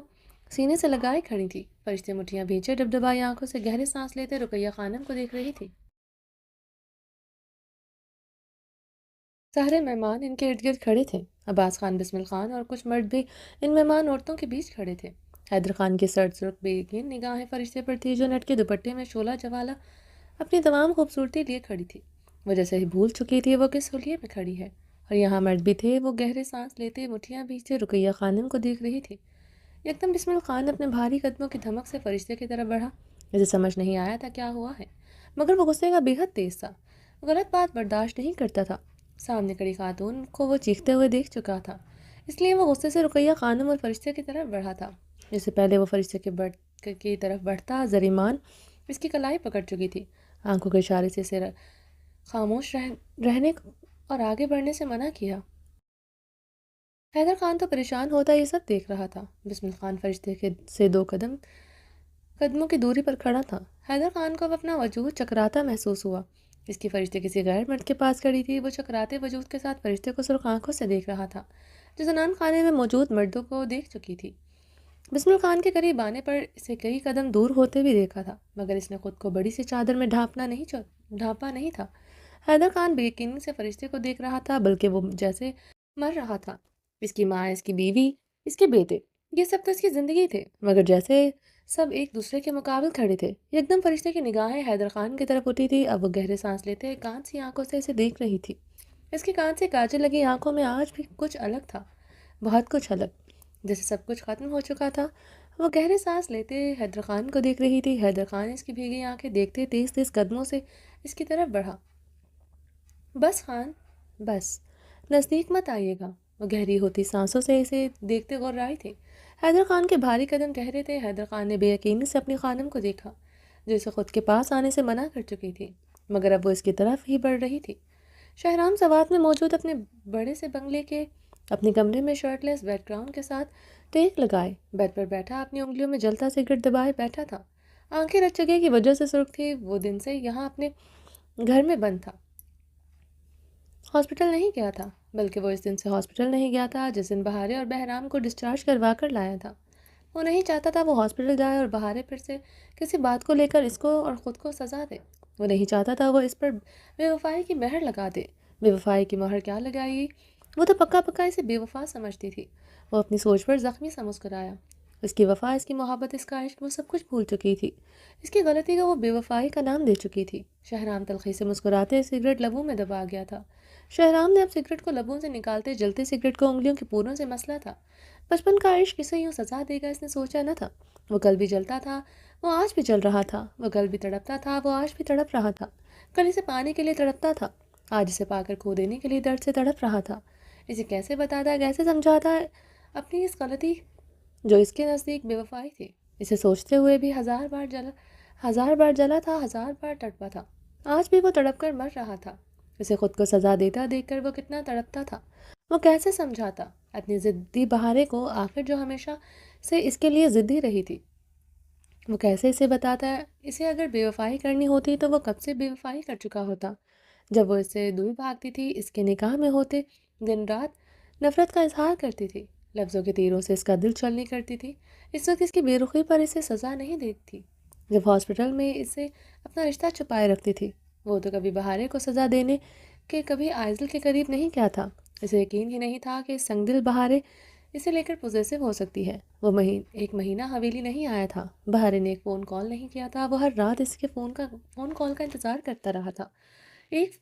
سینے سے لگائے کھڑی تھی۔ فرشتے مٹھیاں بھیجے ڈبڈبائی آنکھوں سے گہرے سانس لیتے رقیہ خانم کو دیکھ رہی تھی۔ سارے مہمان ان کے ارد گرد کھڑے تھے۔ عباس خان، بسمل خان اور کچھ مرد بھی ان مہمان عورتوں کے بیچ کھڑے تھے۔ حیدر خان کی سرد سرخ بے یقین نگاہیں فرشتے پر تھی، جو نیٹ کے دوپٹے میں شعلہ جوالا اپنی تمام خوبصورتی لیے کھڑی تھی۔ وہ جیسے ہی بھول چکی تھی وہ کس حلیے میں کھڑی ہے۔ اور یہاں مرد بھی تھے، وہ گہرے سانس لیتے مٹھیاں بھیجتے رقیہ خانم کو دیکھ رہی تھی۔ یکدم بسمل خان اپنے بھاری قدموں کی دھمک سے فرشتے کی طرف بڑھا۔ اسے سمجھ نہیں آیا تھا کیا ہوا ہے، مگر وہ غصے کا بے حد تیز تھا، غلط بات برداشت نہیں کرتا تھا۔ سامنے کھڑی خاتون کو وہ چیختے ہوئے دیکھ چکا تھا، اس لیے وہ غصے سے رقیہ خانم اور فرشتے کی طرف بڑھا تھا۔ اس سے پہلے وہ فرشتے کی طرف بڑھتا، زریمان اس کی کلائی پکڑ چکی تھی، آنکھوں کے اشارے سے اسے خاموش رہنے اور آگے بڑھنے سے منع کیا۔ حیدر خان تو پریشان ہوتا یہ سب دیکھ رہا تھا۔ بسمل خان فرشتے سے 2 قدموں کی دوری پر کھڑا تھا۔ حیدر خان کو اپنا وجود چکراتا محسوس ہوا۔ اس کی فرشتے کسی غیر مرد کے پاس کھڑی تھی۔ وہ چکراتے وجود کے ساتھ فرشتے کو سرخ آنکھوں سے دیکھ رہا تھا، جو زنان خانے میں موجود مردوں کو دیکھ چکی تھی۔ بسم خان کے قریب آنے پر اسے کئی قدم دور ہوتے بھی دیکھا تھا، مگر اس نے خود کو بڑی سی چادر میں ڈھانپا نہیں تھا۔ حیدر خان بے یقینی سے فرشتے کو دیکھ رہا تھا، بلکہ وہ جیسے مر رہا تھا۔ اس کی ماں، اس کی بیوی، اس کے بیٹے، یہ سب تو اس کی زندگی تھے، مگر جیسے سب ایک دوسرے کے مقابل کھڑے تھے۔ یکدم فرشتے کی نگاہیں حیدر خان کی طرف اٹھی تھی۔ اب وہ گہرے سانس لیتے کان سی آنکھوں سے اسے دیکھ رہی تھی۔ اس کی کان سے کاجل لگی آنکھوں میں آج بھی کچھ الگ تھا، بہت کچھ الگ، جیسے سب کچھ ختم ہو چکا تھا۔ وہ گہرے سانس لیتے حیدر خان کو دیکھ رہی تھی۔ حیدر خان اس کی بھیگی آنکھیں دیکھتے تیز تیز قدموں سے اس کی طرف بڑھا۔ بس خان، بس، نزدیک مت آئیے گا۔ وہ گہری ہوتی سانسوں سے اسے دیکھتے غرائی تھی۔ حیدر خان کے بھاری قدم ٹھہرے تھے۔ حیدر خان نے بے یقینی سے اپنی خانم کو دیکھا، جو اسے خود کے پاس آنے سے منع کر چکی تھی، مگر اب وہ اس کی طرف ہی بڑھ رہی تھی۔ شہرام سوات میں موجود اپنے بڑے سے بنگلے کے اپنے کمرے میں شرٹ لیس بیک گراؤنڈ کے ساتھ ٹیک لگائے بیڈ پر بیٹھا اپنی انگلیوں میں جلتا سگریٹ دبائے بیٹھا تھا۔ آنکھیں رت جگہ کی وجہ سے سرخ تھی۔ وہ دن سے یہاں اپنے گھر میں بند تھا، ہاسپٹل نہیں گیا تھا، بلکہ وہ اس دن سے ہاسپٹل نہیں گیا تھا جس دن بہارے اور بہرام کو ڈسچارج کروا کر لایا تھا۔ وہ نہیں چاہتا تھا وہ ہاسپٹل جائے اور بہارے پھر سے کسی بات کو لے کر اس کو اور خود کو سزا دے۔ وہ نہیں چاہتا تھا وہ اس پر بے وفائی کی مہر لگا دے۔ بے وفائی کی مہر کیا لگائے گی؟ وہ تو پکا پکا اسے بے وفا سمجھتی تھی۔ وہ اپنی سوچ پر زخمی سا مسکرایا۔ اس کی وفا، اس کی محبت، اس کا عشق، وہ سب کچھ بھول چکی تھی۔ اس کی غلطی کو وہ بے وفائی کا نام دے چکی تھی۔ شہرام تلخی سے مسکراتے سگریٹ لبوں میں دبا گیا تھا۔ شہرام نے اب سگریٹ کو لبوں سے نکالتے جلتے سگریٹ کو انگلیوں کے پوروں سے مسلا تھا۔ بچپن کا عشق اسے یوں سزا دے گا اس نے سوچا نہ تھا۔ وہ کل بھی جلتا تھا، وہ آج بھی جل رہا تھا۔ وہ کل بھی تڑپتا تھا، وہ آج بھی تڑپ رہا تھا۔ کل اسے پانے کے لیے تڑپتا تھا، آج اسے پا کر کھو دینے کے لیے درد سے تڑپ رہا تھا۔ اسے کیسے بتاتا، کیسے سمجھاتا اپنی اس غلطی جو اس کے نزدیک بے وفائی تھی؟ اسے سوچتے ہوئے بھی ہزار بار جلا تھا، ہزار بار تڑپا تھا۔ آج بھی وہ تڑپ کر مر رہا تھا۔ اسے خود کو سزا دیتا دیکھ کر وہ کتنا تڑپتا تھا۔ وہ کیسے سمجھاتا اپنی ضدی بہارے کو، آخر جو ہمیشہ سے اس کے لیے ضدی رہی تھی؟ وہ کیسے اسے بتاتا اسے اگر بے وفائی کرنی ہوتی تو وہ کب سے بے وفائی کر چکا ہوتا؟ جب وہ اس سے دور بھاگتی تھی، اس کے نکاح میں ہوتے دن رات نفرت کا اظہار کرتی تھی، لفظوں کے تیروں سے اس کا دل چھلنی کرتی تھی، اس وقت اس کی بے رخی پر اسے سزا نہیں دیتی تھی۔ جب ہاسپٹل میں اسے اپنا رشتہ چھپائے رکھتی تھی، وہ تو کبھی بہارے کو سزا دینے کے، کبھی آئزل کے قریب نہیں کیا تھا۔ اسے یقین ہی نہیں تھا کہ سنگ دل بہارے اسے لے کر پوزیسو ہو سکتی ہے۔ وہ ایک مہینہ حویلی نہیں آیا تھا، بہارے نے ایک فون کال نہیں کیا تھا۔ وہ ہر رات اس کے فون کال کا انتظار کرتا رہا تھا۔ ایک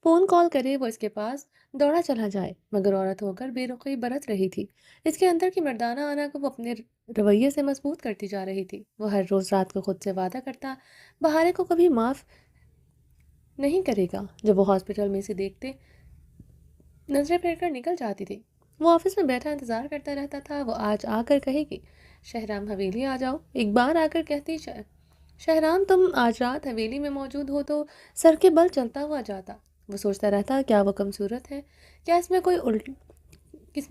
فون کال کرے، وہ اس کے پاس دوڑا چلا جائے، مگر عورت ہو کر بے رخی برت رہی تھی۔ اس کے اندر کی مردانہ آنا کو وہ اپنے رویے سے مضبوط کرتی جا رہی تھی۔ وہ ہر روز رات کو خود سے وعدہ کرتا بہارے کو کبھی معاف نہیں کرے گا۔ جب وہ ہاسپٹل میں اسے دیکھتے نظریں پھیر کر نکل جاتی تھی، وہ آفس میں بیٹھا انتظار کرتا رہتا تھا وہ آج آ کر کہے گی شہرام حویلی آ جاؤ۔ ایک بار آ کر کہتی شہرام تم آج رات حویلی میں موجود ہو تو سر کے بل چلتا ہوا جاتا۔ وہ سوچتا رہتا کیا وہ کم صورت ہے، کیا اس میں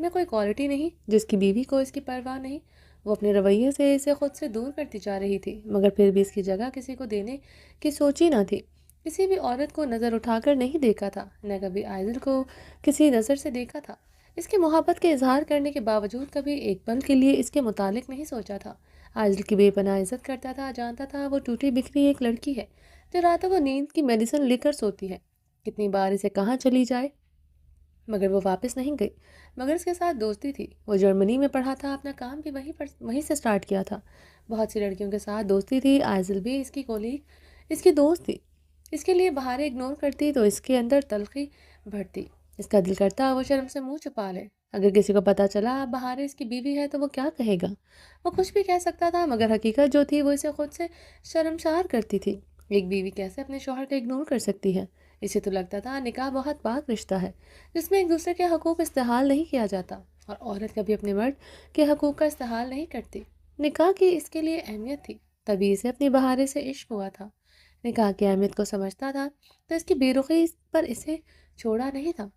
کوئی کوالٹی نہیں جس کی بیوی کو اس کی پرواہ نہیں۔ وہ اپنے رویے سے اسے خود سے دور کرتی جا رہی تھی، مگر پھر بھی اس کی جگہ کسی کو دینے کی سوچی نہ تھی۔ کسی بھی عورت کو نظر اٹھا کر نہیں دیکھا تھا، نہ کبھی آئزل کو کسی نظر سے دیکھا تھا۔ اس کے محبت کے اظہار کرنے کے باوجود کبھی ایک پل کے لیے اس کے متعلق نہیں سوچا تھا۔ آئزل کی بے پناہ عزت کرتا تھا، جانتا تھا وہ ٹوٹی بکھری ایک لڑکی ہے جو راتوں کو نیند کی میڈیسن لے کر سوتی ہے۔ کتنی بار اسے کہاں چلی جائے، مگر وہ واپس نہیں گئی۔ مگر اس کے ساتھ دوستی تھی، وہ جرمنی میں پڑھا تھا، اپنا کام بھی وہیں سے سٹارٹ کیا تھا۔ بہت سی لڑکیوں کے ساتھ دوستی تھی، آئزل بھی اس کی کولیگ، اس کی دوست تھی۔ اس کے لیے بہاریں اگنور کرتی تو اس کے اندر تلخی بڑھتی۔ اس کا دل کرتا وہ شرم سے منہ چھپا لے۔ اگر کسی کو پتہ چلا بہاریں اس کی بیوی ہے تو وہ کیا کہے گا؟ وہ کچھ بھی کہہ سکتا تھا، مگر حقیقت جو تھی وہ اسے خود سے شرمسار کرتی تھی۔ ایک بیوی کیسے اپنے شوہر کو اگنور کر سکتی ہے؟ اسے تو لگتا تھا نکاح بہت پاک رشتہ ہے جس میں ایک دوسرے کے حقوق استحال نہیں کیا جاتا، اور عورت کبھی اپنے مرد کے حقوق کا استحال نہیں کرتی۔ نکاح کی اس کے لیے اہمیت تھی، تبھی اسے اپنی بہاریں سے عشق ہوا تھا۔ نکاح کی اہمیت کو سمجھتا تھا تو اس کی بے رخی پر اسے چھوڑا نہیں تھا۔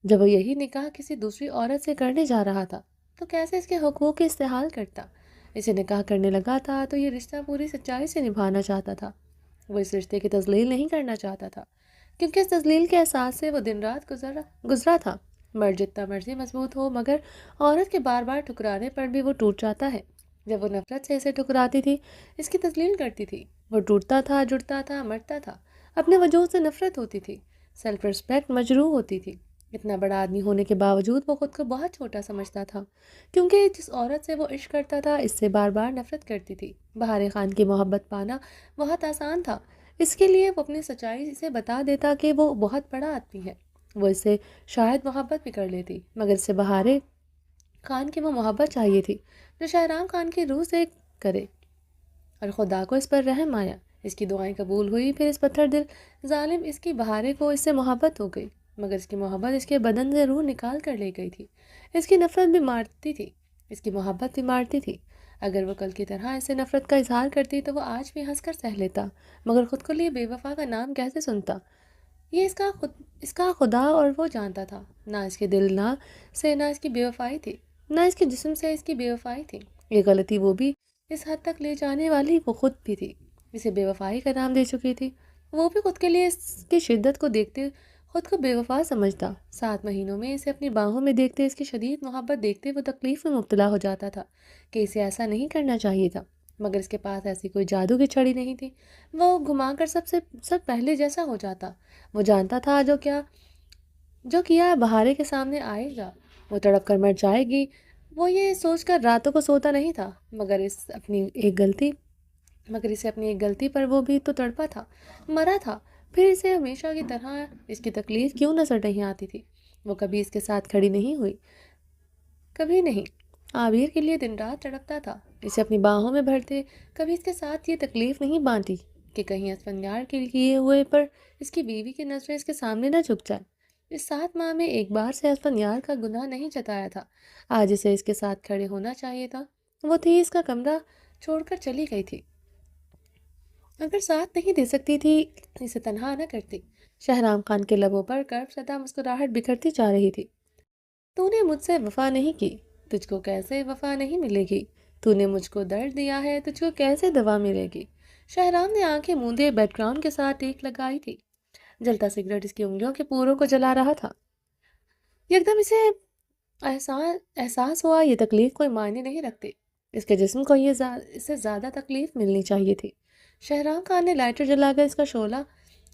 جب وہ یہی نکاح کسی دوسری عورت سے کرنے جا رہا تھا تو کیسے اس کے حقوق کے استحال کرتا؟ اسے نکاح کرنے لگا تھا تو یہ رشتہ پوری سچائی سے نبھانا چاہتا تھا۔ وہ اس رشتے کی تذلیل نہیں کرنا چاہتا تھا، کیونکہ اس تذلیل کے احساس سے وہ دن رات گزرا تھا۔ مرد جتنا مرضی مضبوط ہو، مگر عورت کے بار بار ٹھکرانے پر بھی وہ ٹوٹ جاتا ہے۔ جب وہ نفرت سے اسے ٹکراتی تھی، اس کی تسلیل کرتی تھی، وہ ٹوٹتا تھا، جڑتا تھا، مرتا تھا۔ اپنے وجود سے نفرت ہوتی تھی، سیلف رسپیکٹ مجروح ہوتی تھی۔ اتنا بڑا آدمی ہونے کے باوجود وہ خود کو بہت چھوٹا سمجھتا تھا، کیونکہ جس عورت سے وہ عشق کرتا تھا اس سے بار بار نفرت کرتی تھی۔ بہار خان کی محبت پانا بہت آسان تھا، اس کے لیے وہ اپنی سچائی سے بتا دیتا کہ وہ بہت بڑا آدمی ہے۔ وہ اس سے شاید محبت بھی کر لیتی، مگر اسے بہار خان کی وہ محبت چاہیے تھی جو شہرام خان کی روح سے کرے، اور خدا کو اس پر رحم آیا، اس کی دعائیں قبول ہوئی۔ پھر اس پتھر دل ظالم اس کی بہارے کو اس سے محبت ہو گئی، مگر اس کی محبت اس کے بدن سے روح نکال کر لے گئی تھی۔ اس کی نفرت بھی مارتی تھی، اس کی محبت بھی مارتی تھی۔ اگر وہ کل کی طرح اس سے نفرت کا اظہار کرتی تو وہ آج بھی ہنس کر سہ لیتا، مگر خود کو لیے بے وفا کا نام کیسے سنتا؟ یہ اس کا خدا اور وہ جانتا تھا۔ نہ اس کے دل سے نہ اس کی بے وفائی تھی، نہ اس کے جسم سے اس کی بے وفائی تھی۔ یہ غلطی وہ بھی اس حد تک لے جانے والی وہ خود بھی تھی، اسے بے وفائی کا نام دے چکی تھی۔ وہ بھی خود کے لیے اس کی شدت کو دیکھتے خود کو بے وفا سمجھتا۔ 7 مہینوں میں اسے اپنی باہوں میں دیکھتے، اس کی شدید محبت دیکھتے وہ تکلیف میں مبتلا ہو جاتا تھا کہ اسے ایسا نہیں کرنا چاہیے تھا، مگر اس کے پاس ایسی کوئی جادو کی چھڑی نہیں تھی۔ وہ گھما کر سب پہلے جیسا ہو جاتا۔ وہ جانتا تھا جو کیا بہارے کے سامنے آئے گا، وہ تڑپ کر مر جائے گی۔ وہ یہ سوچ کر راتوں کو سوتا نہیں تھا، مگر اسے اپنی ایک غلطی پر وہ بھی تو تڑپا تھا، مرا تھا۔ پھر اسے ہمیشہ کی طرح اس کی تکلیف کیوں نظر نہیں آتی تھی؟ وہ کبھی اس کے ساتھ کھڑی نہیں ہوئی، کبھی نہیں۔ عابر کے لیے دن رات تڑپتا تھا، اسے اپنی باہوں میں بھرتے، کبھی اس کے ساتھ یہ تکلیف نہیں بانٹی کہ کہیں اسفندیار کے لیے ہوئے پر اس کی بیوی کی نظریں اس کے سامنے نہ جھک جائے۔ اس 7 ماہ میں ایک بار سے اسفندیار کا گناہ نہیں جتایا تھا۔ آج اسے اس کے ساتھ کھڑے ہونا چاہیے تھا۔ وہ تھی اس کا کمرہ چھوڑ کر چلی گئی تھی، اگر ساتھ نہیں دے سکتی تھی اسے تنہا نہ کرتی۔ شہرام خان کے لبوں پر کرب زدہ مسکراہٹ بکھرتی جا رہی تھی۔ تو نے مجھ سے وفا نہیں کی، تجھ کو کیسے وفا نہیں ملے گی؟ تو نے مجھ کو درد دیا ہے، تجھ کو کیسے دوا ملے گی؟ شہرام نے آنکھیں موندے بیک گراؤنڈ کے ساتھ ٹیک لگائی تھی۔ جلتا سگریٹ اس کی انگلیوں کے پوروں کو جلا رہا تھا۔ یکدم اسے احساس ہوا یہ تکلیف کوئی معنی نہیں رکھتی، اس کے جسم کو اس سے زیادہ تکلیف ملنی چاہیے تھی۔ شہرام خان نے لائٹر جلا کر اس کا شعلہ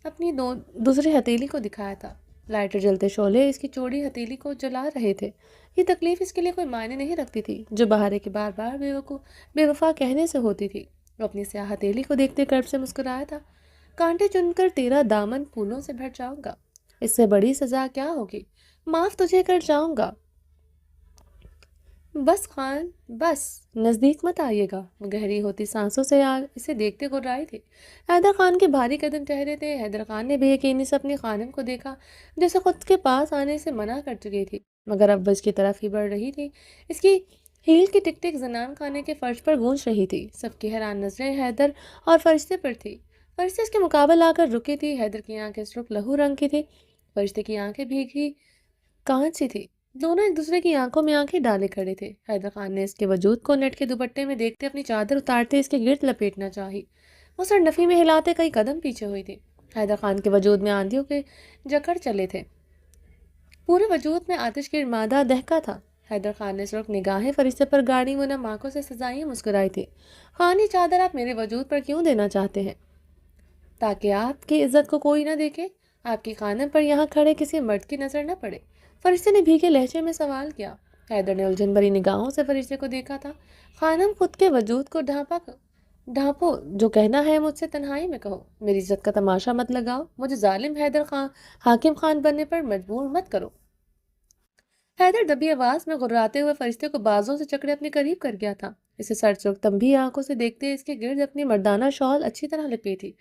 اپنی دوسری ہتھیلی کو دکھایا تھا۔ لائٹر جلتے شعلے اس کی چوڑی ہتھیلی کو جلا رہے تھے۔ یہ تکلیف اس کے لیے کوئی معنی نہیں رکھتی تھی جو بہارے کے بار بار بے وفا کہنے سے ہوتی تھی۔ وہ اپنی سیاہ ہتھیلی کو دیکھتے کرب سے مسکرایا تھا۔ کانٹے چن کر تیرا دامن پھولوں سے بھر جاؤں گا، اس سے بڑی سزا کیا ہوگی؟ معاف تجھے کر جاؤں گا۔ بس خان بس، نزدیک مت آئیے گا۔ وہ گہری ہوتی سانسوں سے اسے دیکھتے گھبرائی تھی۔ حیدر خان کے بھاری قدم ٹھہرے تھے۔ حیدر خان نے بے یقینی سے اپنی خانم کو دیکھا جیسے خود کے پاس آنے سے منع کر چکی تھی، مگر اب اس کی طرف ہی بڑھ رہی تھی۔ اس کی ہیل کی ٹک ٹک زنان خانے کے فرش پر گونج رہی تھی۔ سب کی حیران نظریں حیدر اور فرشتے پر تھی۔ فرشتے اس کے مقابل آ کر رکی تھی۔ حیدر کی آنکھیں سرخ لہو رنگ کی تھی، فرشتے کی آنکھیں بھیگی کانچ سی تھی۔ دونوں ایک دوسرے کی آنکھوں میں آنکھیں ڈالے کھڑے تھے۔ حیدر خان نے اس کے وجود کو نیٹ کے دوپٹے میں دیکھتے اپنی چادر اتارتے اس کے گرد لپیٹنا چاہی۔ وہ سر نفی میں ہلاتے کئی قدم پیچھے ہوئی تھی۔ حیدر خان کے وجود میں آندھیوں کے جکڑ چلے تھے، پورے وجود میں آتش کی مادہ دہکا تھا۔ حیدر خان نے سرخ نگاہیں فرشتے پر گاڑی منم آنکھوں سے سزائیں مسکرائی تھی۔ خان، یہ چادر آپ میرے وجود پر کیوں دینا چاہتے ہیں؟ تاکہ آپ کی عزت کو کوئی نہ دیکھے، آپ کی خانم پر یہاں کھڑے کسی مرد کی نظر نہ پڑے، فرشتے نے بھیگے لہجے میں سوال کیا۔ حیدر نے الجھن بھری نگاہوں سے فرشتے کو دیکھا تھا۔ خانم، خود کے وجود کو ڈھانپو، جو کہنا ہے مجھ سے تنہائی میں کہو، میری عزت کا تماشا مت لگاؤ، مجھے ظالم حاکم خان بننے پر مجبور مت کرو۔ حیدر دبی آواز میں غراتے ہوئے فرشتے کو بازوں سے جکڑے اپنے قریب کر گیا تھا۔ اسے سر چوک تمبی آنکھوں سے دیکھتے اس کے گرد اپنی مردانہ شال اچھی طرح لپیٹی۔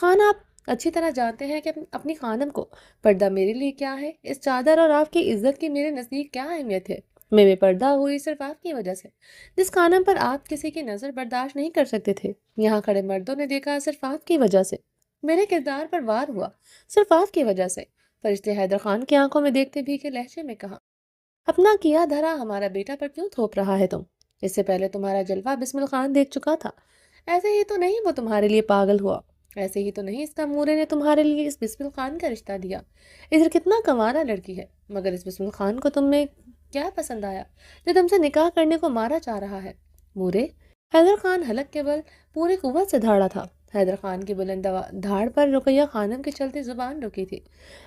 خان، آپ اچھی طرح جانتے ہیں کہ اپنی خانم کو پردہ میرے لیے کیا ہے، اس چادر اور آپ کی عزت کی میرے نزدیک کیا اہمیت ہے۔ میں بے پردہ ہوئی صرف آپ کی وجہ سے، جس خانم پر آپ کسی کی نظر برداشت نہیں کر سکتے تھے، یہاں کھڑے مردوں نے دیکھا صرف آپ کی وجہ سے، میرے کردار پر وار ہوا صرف آپ کی وجہ سے۔ فرشتے حیدر خان کی آنکھوں میں دیکھتے بھی کہ لہجے میں کہا، اپنا کیا دھرا ہمارا بیٹا پر کیوں تھوپ رہا ہے تم؟ اس سے پہلے تمہارا جلوہ بسم خان دیکھ چکا تھا۔ ایسے ہی تو نہیں وہ تمہارے لیے پاگل ہوا، ایسے ہی تو نہیں اس تمورے نے تمہارے لیے اس بسم خان کا رشتہ دیا۔ ادھر کتنا کنوارا لڑکی ہے، مگر اس بسم خان کو تم میں کیا پسند آیا جو تم سے نکاح کرنے کو مارا چاہ رہا ہے؟ مورے، حیدر خان حلق کے بل پوری قوت سے دھاڑا تھا۔ حیدر خان کی بلند دھاڑ پر رقیہ خانم کی چلتی زبان رکی تھی۔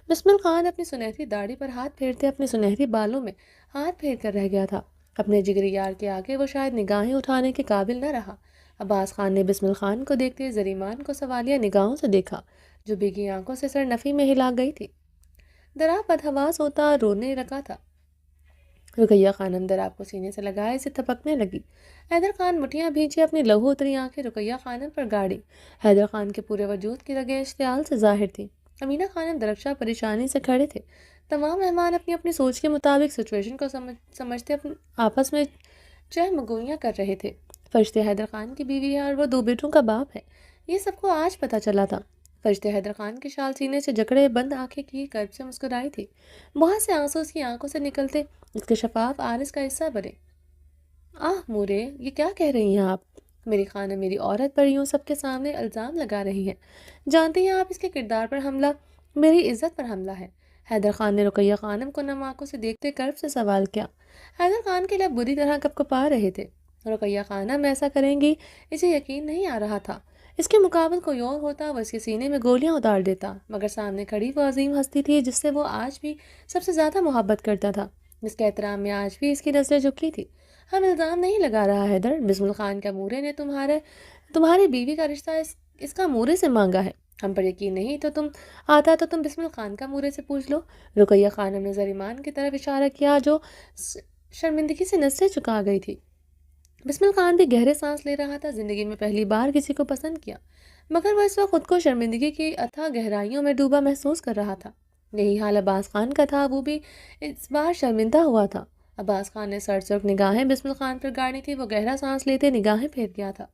بسمل خان اپنی سنہری داڑھی پر ہاتھ پھیرتے اپنے سنہری بالوں میں ہاتھ پھیر کر رہ گیا تھا۔ اپنے جگری یار کے آگے وہ شاید نگاہیں اٹھانے کے قابل نہ رہا۔ عباس خان نے بسمل خان کو دیکھتے زریمان کو سوالیہ نگاہوں سے دیکھا، جو بھیگی آنکھوں سے سر نفی میں ہلا گئی تھی۔ درا بدحواس ہوتا رونے لگا تھا۔ رقیہ خانم دراب کو سینے سے لگائے اسے تھپکنے لگی۔ حیدر خان مٹھیاں بھیجے اپنی لہو اتری آنکھیں رقیہ خانم پر گاڑی۔ حیدر خان کے پورے وجود کی رگیں اشتعال سے ظاہر تھیں۔ امینہ خانم درخشاں پریشانی سے کھڑے تھے۔ تمام مہمان اپنی اپنی سوچ کے مطابق سچویشن کو سمجھتے آپس میں چہمگوئیاں کر رہے تھے۔ فرشتے حیدر خان کی بیوی ہے اور وہ 2 بیٹوں کا باپ ہے، یہ سب کو آج پتہ چلا تھا۔ فرشتے حیدر خان کی شال سینے سے جکڑے بند آنکھیں کی کرب سے مسکرائی تھی۔ بہت سے آنسو اس کی آنکھوں سے نکلتے اس کے شفاف آرس کا حصہ بنے۔ آہ مورے، یہ کیا کہہ رہی ہیں آپ؟ میری خانم میری عورت پر یوں سب کے سامنے الزام لگا رہی ہیں۔ جانتی ہیں آپ اس کے کردار پر حملہ میری عزت پر حملہ ہے؟ حیدر خان نے رقیہ خانم کو نم آنکھوں سے دیکھتے کرب سے سوال کیا۔ حیدر خان کے لب بری طرح کپکپا رہے تھے۔ رقیہ خانم ایسا کریں گی اسے یقین نہیں آ رہا تھا۔ اس کے مقابل کوئی اور ہوتا وہ اس کے سینے میں گولیاں اتار دیتا، مگر سامنے کھڑی وہ عظیم ہستی تھی جس سے وہ آج بھی سب سے زیادہ محبت کرتا تھا، جس کے احترام میں آج بھی اس کی نظریں جھکی تھی۔ ہم الزام نہیں لگا رہا حیدر، بسم خان کا مورے نے تمہاری بیوی کا رشتہ اس کا مورے سے مانگا ہے۔ ہم پر یقین نہیں تو تم بسم خان کا مورے سے پوچھ لو۔ رقیہ خانم نے زریمان کی طرف اشارہ کیا جو شرمندگی سے نظریں چکا گئی تھی۔ بسمل خان بھی گہرے سانس لے رہا تھا۔ زندگی میں پہلی بار کسی کو پسند کیا، مگر وہ اس وقت خود کو شرمندگی کی اتھاہ گہرائیوں میں ڈوبا محسوس کر رہا تھا۔ یہی حال عباس خان کا تھا، وہ بھی اس بار شرمندہ ہوا تھا۔ عباس خان نے سرسک نگاہیں بسمل خان پر گاڑی تھی۔ وہ گہرا سانس لیتے نگاہیں پھیر گیا تھا۔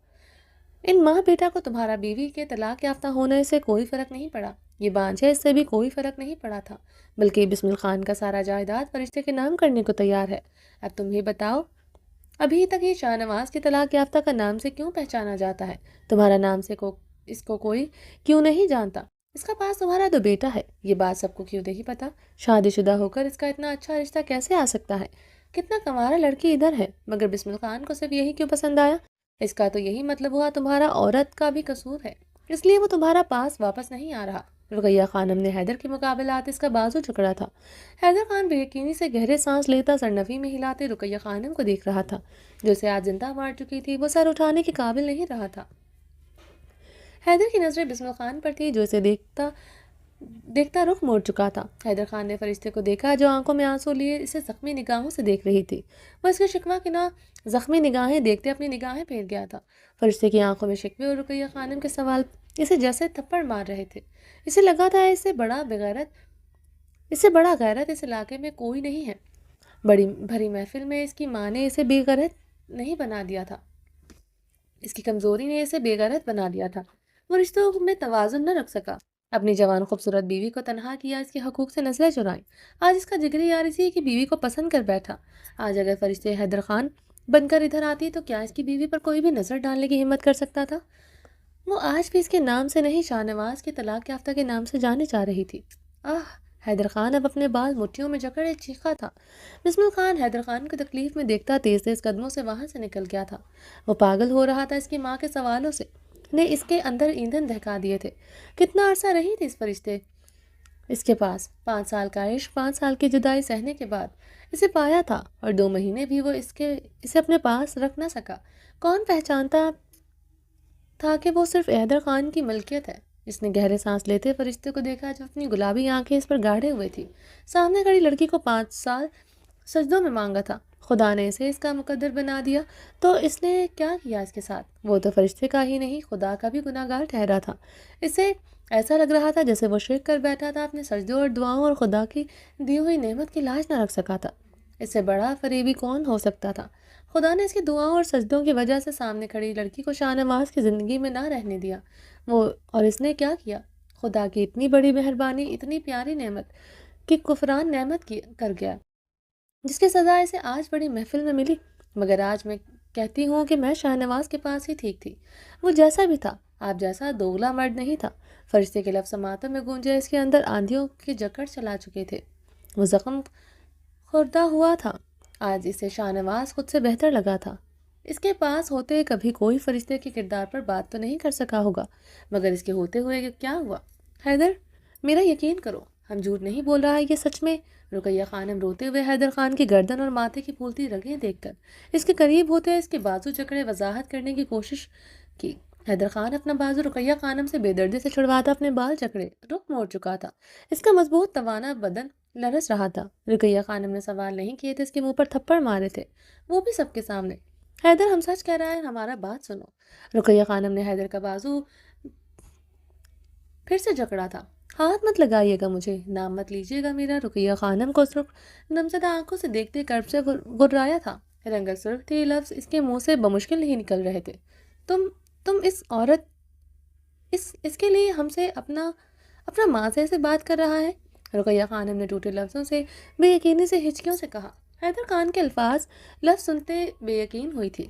ان ماں بیٹا کو تمہارا بیوی کے طلاق یافتہ ہونے سے کوئی فرق نہیں پڑا، یہ بانجھ ہے، اس سے بھی کوئی فرق نہیں پڑا تھا، بلکہ بسمل خان کا سارا جائیداد فرشتے کے نام کرنے کو تیار ہے۔ اب تم ہی بتاؤ، ابھی تک یہ شاہ نواز کی طلاق یافتہ کا نام سے کیوں پہچانا جاتا ہے؟ تمہارا نام سے اس کو کوئی کیوں نہیں جانتا؟ اس کا پاس تمہارا 2 بیٹا ہے، یہ بات سب کو کیوں نہیں پتا؟ شادی شدہ ہو کر اس کا اتنا اچھا رشتہ کیسے آ سکتا ہے؟ کتنا کنوارا لڑکی ادھر ہے، مگر بسمل خان کو صرف یہی کیوں پسند آیا؟ اس کا تو یہی مطلب ہوا تمہارا عورت کا بھی قصور ہے، اس لیے وہ تمہارا پاس واپس نہیں آ رہا۔ رقیہ خانم نے حیدر کے مقابلات اس کا بازو جکڑا تھا۔ حیدر خان بے یقینی سے گہرے سانس لیتا سرنفی میں ہلاتے رقیہ خانم کو دیکھ رہا تھا، جو اسے آج زندہ مار چکی تھی۔ وہ سر اٹھانے کے قابل نہیں رہا تھا۔ حیدر کی نظریں بسمل خان پر تھی، جو اسے دیکھتا رخ موڑ چکا تھا۔ حیدر خان نے فرشتے کو دیکھا جو آنکھوں میں آنسو لیے اسے زخمی نگاہوں سے دیکھ رہی تھی۔ وہ اس کے شکوہ کی نہ زخمی نگاہیں دیکھتے اپنی نگاہیں پھیر گیا تھا۔ فرشتے کی آنکھوں میں شکوے اور رقیہ خانم کے سوال اسے جیسے تھپڑ مار رہے تھے۔ اسے لگا تھا اس سے بڑا غیرت اس علاقے میں کوئی نہیں ہے۔ بڑی بھری محفل میں اس کی ماں نے اسے بے غیرت نہیں بنا دیا تھا، اس کی کمزوری نے اسے بے غیرت بنا دیا تھا۔ وہ رشتوں میں توازن نہ رکھ سکا، اپنی جوان خوبصورت بیوی کو تنہا کیا، اس کے حقوق سے نظریں چرائیں۔ آج اس کا جگری یار اسی کی بیوی کو پسند کر بیٹھا۔ آج اگر فرشتے حیدر خان بن کر ادھر آتی تو کیا اس کی بیوی پر کوئی بھی نظر ڈالنے کی ہمت کر سکتا تھا؟ وہ آج بھی اس کے نام سے نہیں، شاہ نواز کے طلاق یافتہ کے نام سے جانے جا رہی تھی۔ آہ! حیدر خان اب اپنے بال مٹھیوں میں جکڑے چیخا تھا۔ بسمل خان حیدر خان کو تکلیف میں دیکھتا تیز تیز قدموں سے وہاں سے نکل گیا تھا۔ وہ پاگل ہو رہا تھا، اس کی ماں کے سوالوں سے نے اس کے اندر ایندھن دہکا دیے تھے۔ کتنا عرصہ رہی تھی اس فرشتے اس کے پاس؟ 5 سال کا عشق، 5 سال کی جدائی سہنے کے بعد اسے پایا تھا، اور 2 مہینے بھی وہ اسے اپنے پاس رکھ نہ سکا۔ کون پہچانتا تھا کہ وہ صرف حیدر خان کی ملکیت ہے؟ اس نے گہرے سانس لیتے فرشتے کو دیکھا جو اپنی گلابی آنکھیں اس پر گاڑے ہوئے تھی۔ سامنے کھڑی لڑکی کو 5 سال سجدوں میں مانگا تھا، خدا نے اسے اس کا مقدر بنا دیا تو اس نے کیا کیا اس کے ساتھ؟ وہ تو فرشتے کا ہی نہیں خدا کا بھی گناہ گار ٹھہرا تھا۔ اسے ایسا لگ رہا تھا جیسے وہ شرک کر بیٹھا تھا، اپنے سجدوں اور دعاؤں اور خدا کی دی ہوئی نعمت کی لاج نہ رکھ سکا تھا۔ اس سے بڑا فریبی کون ہو سکتا تھا؟ خدا نے اس کی دعاؤں اور سجدوں کی وجہ سے سامنے کھڑی لڑکی کو شاہ نواز کی زندگی میں نہ رہنے دیا۔ اور اس نے کیا کیا؟ خدا کی اتنی بڑی مہربانی، اتنی پیاری نعمت کہ کفران نعمت کر گیا، جس کی سزا اسے آج بڑی محفل میں ملی۔ مگر آج میں کہتی ہوں کہ میں شاہ نواز کے پاس ہی ٹھیک تھی، وہ جیسا بھی تھا، آپ جیسا دوغلا مرد نہیں تھا۔ فرشتے کے لفظ سماعتوں میں گونجے، اس کے اندر آندھیوں کے جکڑ چلا چکے تھے، وہ زخم خوردہ ہوا تھا۔ آج اسے شاہ نواز خود سے بہتر لگا تھا۔ اس کے پاس ہوتے کبھی کوئی فرشتے کے کردار پر بات تو نہیں کر سکا ہوگا، مگر اس کے ہوتے ہوئے کیا ہوا؟ حیدر، میرا یقین کرو، ہم جھوٹ نہیں بول رہا ہے، یہ سچ میں۔ رقیہ خانم روتے ہوئے حیدر خان کی گردن اور ماتھے کی پھولتی رگیں دیکھ کر اس کے قریب ہوتے اس کے بازو جکڑے وضاحت کرنے کی کوشش کی۔ حیدر خان اپنا بازو رقیہ خانم سے بے دردی سے چھڑواتا اپنے بال جکڑے رخ موڑ چکا تھا۔ اس کا مضبوط توانا بدن لرز رہا تھا۔ رقیہ خانم نے سوال نہیں کیے تھے، اس کے منہ پر تھپڑ مارے تھے، وہ بھی سب کے سامنے۔ حیدر، ہم سچ کہہ رہا ہے، ہمارا بات سنو۔ رقیہ خانم نے حیدر کا بازو پھر سے جکڑا تھا۔ ہاتھ مت لگائیے گا مجھے، نام مت لیجیے گا میرا۔ رقیہ خانم کو سرخ نمزدہ آنکھوں سے دیکھتے کرب سے گرایا تھا۔ رنگت سرخ تھی، لفظ اس کے منہ سے بمشکل نہیں نکل رہے تھے۔ تم اس عورت اس کے لیے ہم سے اپنا ماضی سے بات کر رہا ہے؟ رقیہ خانم نے ٹوٹے لفظوں سے بے یقینی سے ہچکیوں سے کہا۔ حیدر خان کے الفاظ لفظ سنتے بے یقین ہوئی تھی۔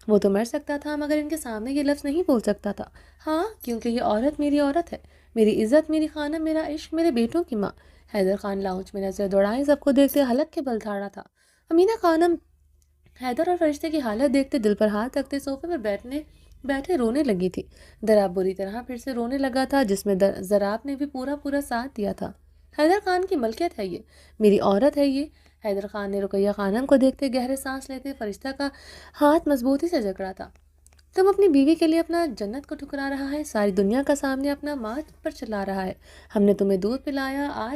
وہ تو مر سکتا تھا مگر ان کے سامنے یہ لفظ نہیں بول سکتا تھا۔ ہاں، کیونکہ یہ عورت میری عورت ہے، میری عزت، میری خانم، میرا عشق، میرے بیٹوں کی ماں۔ حیدر خان لاؤنج میں نظر دوڑائے، سب کو دیکھتے حلق کے بل دھاڑا تھا۔ امینہ خانم حیدر اور فرشتے کی حالت دیکھتے دل پر ہاتھ رکھتے صوفے پر بیٹھے رونے لگی تھی۔ دراب بری طرح پھر سے رونے لگا تھا، جس میں ضراب نے بھی پورا ساتھ دیا تھا۔ حیدر خان کی ملکیت ہے یہ، میری عورت ہے یہ۔ حیدر خان نے رقیہ خانم کو دیکھتے گہرے سانس لیتے فرشتہ کا ہاتھ مضبوطی سے جکڑا تھا۔ تم اپنی بیوی کے لیے اپنا جنت کو ٹھکرا رہا ہے، ساری دنیا کا سامنے اپنا ماتھ پر چلا رہا ہے۔ ہم نے تمہیں دودھ پلایا،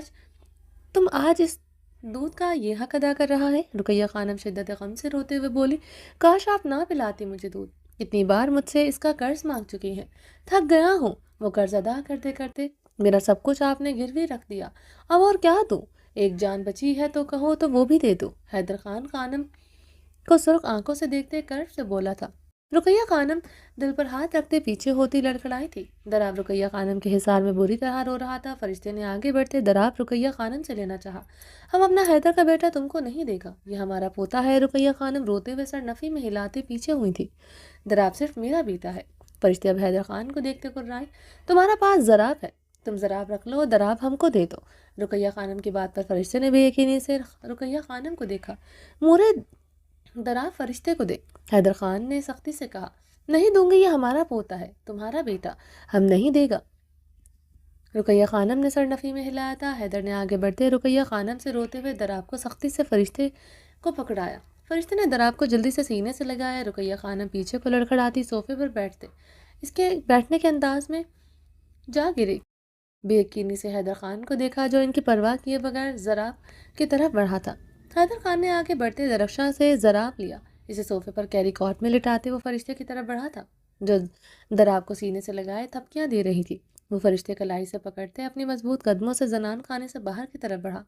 تم آج اس دودھ کا یہ حق ادا کر رہا ہے؟ رقیہ خانم شدت غم سے روتے ہوئے بولی، کاش آپ نہ پلاتی مجھے دودھ، کتنی بار مجھ سے اس کا قرض مانگ چکی ہیں، تھک گیا ہوں۔ وہ قرض ادا کرتے کرتے میرا سب کچھ آپ نے گروی رکھ دیا، اب اور کیا دوں؟ ایک جان بچی ہے تو کہو تو وہ بھی دے دو۔ حیدر خان خانم کو سرخ آنکھوں سے دیکھتے کرب سے بولا تھا۔ رقیہ خانم دل پر ہاتھ رکھتے پیچھے ہوتی لڑکھڑائی تھی۔ دراب رقیہ خانم کے حصار میں بری طرح رو رہا تھا۔ فرشتے نے آگے بڑھتے دراب رقیہ خانم سے لینا چاہا۔ ہم اپنا حیدر کا بیٹا تم کو نہیں دے گا، یہ ہمارا پوتا ہے۔ رقیہ خانم روتے ہوئے سر نفی میں ہلاتے پیچھے ہوئی تھی۔ دراب صرف میرا بیٹا ہے۔ فرشتے اب حیدر خان کو دیکھتے کرائے، تمہارا پاس زراب ہے، تم زراب رکھ لو، دراب ہم کو دے دو۔ رقیہ خانم کی بات پر فرشتے نے بے یقینی سے رقیہ خانم کو دیکھا۔ مورے دراب فرشتے کو دے، حیدر خان نے سختی سے کہا۔ نہیں دوں گی، یہ ہمارا پوتا ہے، تمہارا بیٹا، ہم نہیں دے گا۔ رقیہ خانم نے سر نفی میں ہلایا تھا۔ حیدر نے آگے بڑھتے رقیہ خانم سے روتے ہوئے دراب کو سختی سے فرشتے کو پکڑایا۔ فرشتے نے دراب کو جلدی سے سینے سے لگایا۔ رقیہ خانم پیچھے کو لڑکھڑاتی صوفے پر بیٹھتے اس کے بیٹھنے کے انداز میں جا گری۔ بے یقینی سے حیدر خان کو دیکھا جو ان کی پرواہ کیے بغیر زراب کی طرف بڑھا تھا۔ حیدر خان نے آگے بڑھتے درخشاں سے زراب لیا، اسے صوفے پر کیری کاٹ میں لٹاتے وہ فرشتے کی طرف بڑھا تھا جو دراب کو سینے سے لگائے تھپکیاں دے رہی تھی۔ وہ فرشتے کلائی سے پکڑتے اپنی مضبوط قدموں سے زنان خانے سے باہر کی طرف بڑھا۔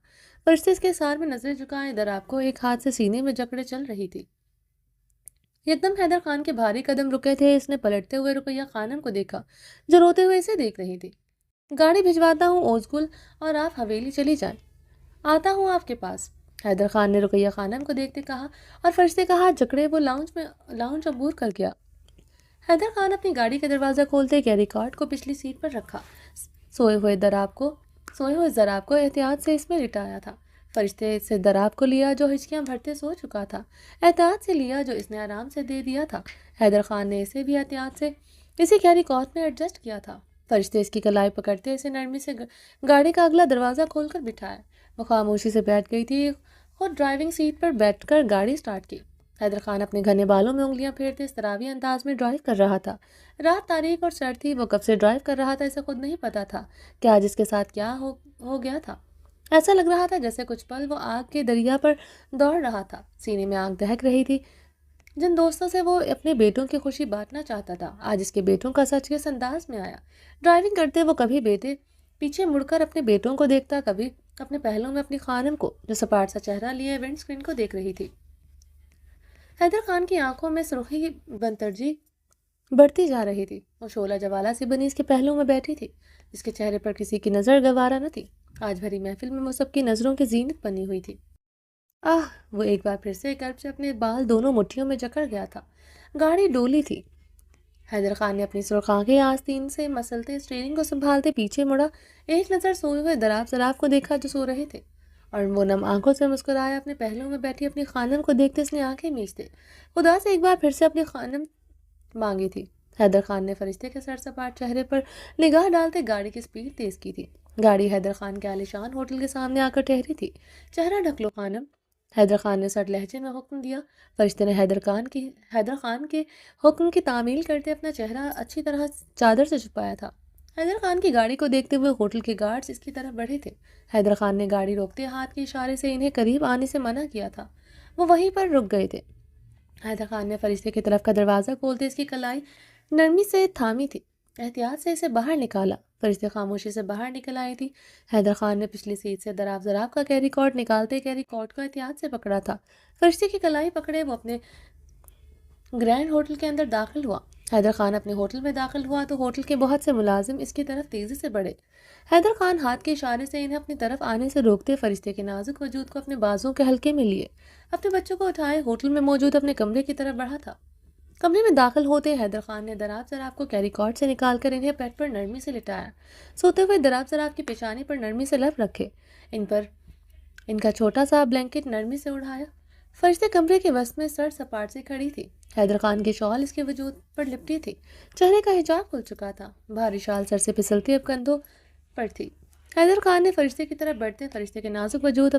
فرشتے اس کے سار میں نظریں جھکائے دراب کو ایک ہاتھ سے سینے میں جکڑے چل رہی تھی۔ یکدم حیدر خان کے بھاری قدم رکے تھے۔ اس نے پلٹتے ہوئے رقیہ خانم کو دیکھا جو روتے ہوئے اسے دیکھ رہی تھی۔ گاڑی بھجواتا ہوں اوزگل اور آپ حویلی چلی جائیں، آتا ہوں آپ کے پاس، حیدر خان نے رقیہ خانم کو دیکھتے کہا اور فرشتے کا ہاتھ جکڑے وہ لاؤنج عبور کر گیا۔ حیدر خان اپنی گاڑی کا دروازہ کھولتے کیری کارٹ کو پچھلی سیٹ پر رکھا، سوئے ہوئے زراب کو احتیاط سے اس میں لٹایا تھا۔ فرشتے سے دراب کو لیا جو ہچکیاں بھرتے سو چکا تھا، احتیاط سے لیا جو اس نے آرام سے دے دیا تھا۔ حیدر خان نے اسے بھی احتیاط سے اسی کیری کارٹ میں ایڈجسٹ کیا تھا۔ فرشتے اس کی کلائی پکڑتے اسے نرمی سے گاڑی کا اگلا دروازہ کھول کر بٹھایا۔ وہ خاموشی سے بیٹھ گئی تھی، خود ڈرائیونگ سیٹ پر بیٹھ کر گاڑی سٹارٹ کی۔ حیدر خان اپنے گھنے بالوں میں انگلیاں پھیرتے اس طراوی انداز میں ڈرائیو کر رہا تھا۔ رات تاریک اور سرد تھی، وہ کب سے ڈرائیو کر رہا تھا اسے خود نہیں پتا تھا کہ آج اس کے ساتھ کیا ہو گیا تھا۔ ایسا لگ رہا تھا جیسے کچھ پل وہ آگ کے دریا پر دوڑ رہا تھا، سینے میں آگ دہک رہی تھی۔ جن دوستوں سے وہ اپنے بیٹوں کی خوشی بانٹنا چاہتا تھا، آج اس کے بیٹوں کا سچ کس انداز میں آیا۔ ڈرائیونگ کرتے وہ کبھی پیچھے مڑ کر اپنے بیٹوں کو دیکھتا، کبھی اپنے پہلوں میں اپنی خانم کو جو سپاٹ سا چہرہ لیے ونڈ اسکرین کو دیکھ رہی تھی۔ حیدر خان کی آنکھوں میں سرخی بنترجی بڑھتی جا رہی تھی۔ وہ شعلہ جوالا سی بنی اس کے پہلوں میں بیٹھی تھی، جس کے چہرے پر کسی کی نظر گوارا نہ تھی۔ آج بھری محفل میں وہ سب کی نظروں کی زینت بنی ہوئی تھی۔ وہ ایک بار پھر سے کرب سے اپنے بال دونوں مٹھیوں میں جکڑ گیا تھا۔ گاڑی ڈولی تھی۔ حیدر خان نے اپنی سرخ آنکھیں آستین سے مسلتے اسٹیئرنگ کو سنبھالتے پیچھے مڑا، ایک نظر سوئے ہوئے دراب کو دیکھا جو سو رہے تھے۔ اور وہ نم آنکھوں سے مسکرایا، اپنے پہلو میں بیٹھی اپنی خانم کو دیکھتے اس نے آنکھیں میچتے خدا سے ایک بار پھر سے اپنی خانم مانگی تھی۔ حیدر خان نے فرشتے کے سر سپاٹ چہرے پر نگاہ ڈالتے گاڑی کی سپیڈ تیز کی تھی۔ گاڑی حیدر خان کے عالیشان ہوٹل کے سامنے آ کر ٹھہری تھی۔ چہرہ ڈھک لو خانم، حیدر خان نے سرد لہجے میں حکم دیا۔ فرشتے نے حیدر خان کے حکم کی تعمیل کرتے اپنا چہرہ اچھی طرح چادر سے چھپایا تھا۔ حیدر خان کی گاڑی کو دیکھتے ہوئے ہوٹل کے گارڈز اس کی طرف بڑھے تھے۔ حیدر خان نے گاڑی روکتے ہاتھ کے اشارے سے انہیں قریب آنے سے منع کیا تھا۔ وہ وہیں پر رک گئے تھے۔ حیدر خان نے فرشتے کی طرف کا دروازہ کھولتے اس کی کلائی نرمی سے تھامی تھی، احتیاط سے اسے باہر نکالا۔ فرشتے خاموشی سے باہر نکل آئی تھی۔ حیدر خان نے پچھلی سیٹ سے دراف زراف کا کیری کارڈ نکالتے کیری کارڈ کو احتیاط سے پکڑا تھا۔ فرشتے کی کلائی پکڑے وہ اپنے گرینڈ ہوٹل کے اندر داخل ہوا۔ حیدر خان اپنے ہوٹل میں داخل ہوا تو ہوٹل کے بہت سے ملازم اس کی طرف تیزی سے بڑھے۔ حیدر خان ہاتھ کے اشارے سے انہیں اپنی طرف آنے سے روکتے فرشتے کے نازک وجود کو اپنے بازوں کے حلقے میں لیے اپنے بچوں کو اٹھائے ہوٹل میں موجود اپنے کمرے کی طرف بڑھا تھا۔ کمرے میں داخل ہوتے حیدر خان نے دراف زراف کو کیری کارڈ سے نکال کر انہیں بیڈ پر نرمی سے لٹایا۔ سوتے ہوئے دراف زراف کی پیشانی پر نرمی سے لب رکھے، ان کا چھوٹا سا بلینکٹ نرمی سے اڑایا۔ فرشتے کمرے کے وسط میں سر سپاٹ سے کھڑی تھی۔ حیدر خان کی شال اس کے وجود پر لپٹی تھی، چہرے کا حجاب کھل چکا تھا، بھاری شال سر سے پھسلتی اب کندھوں پر تھی۔ حیدر خان نے فرشتے کی طرف بڑھتے فرشتے کے نازک وجود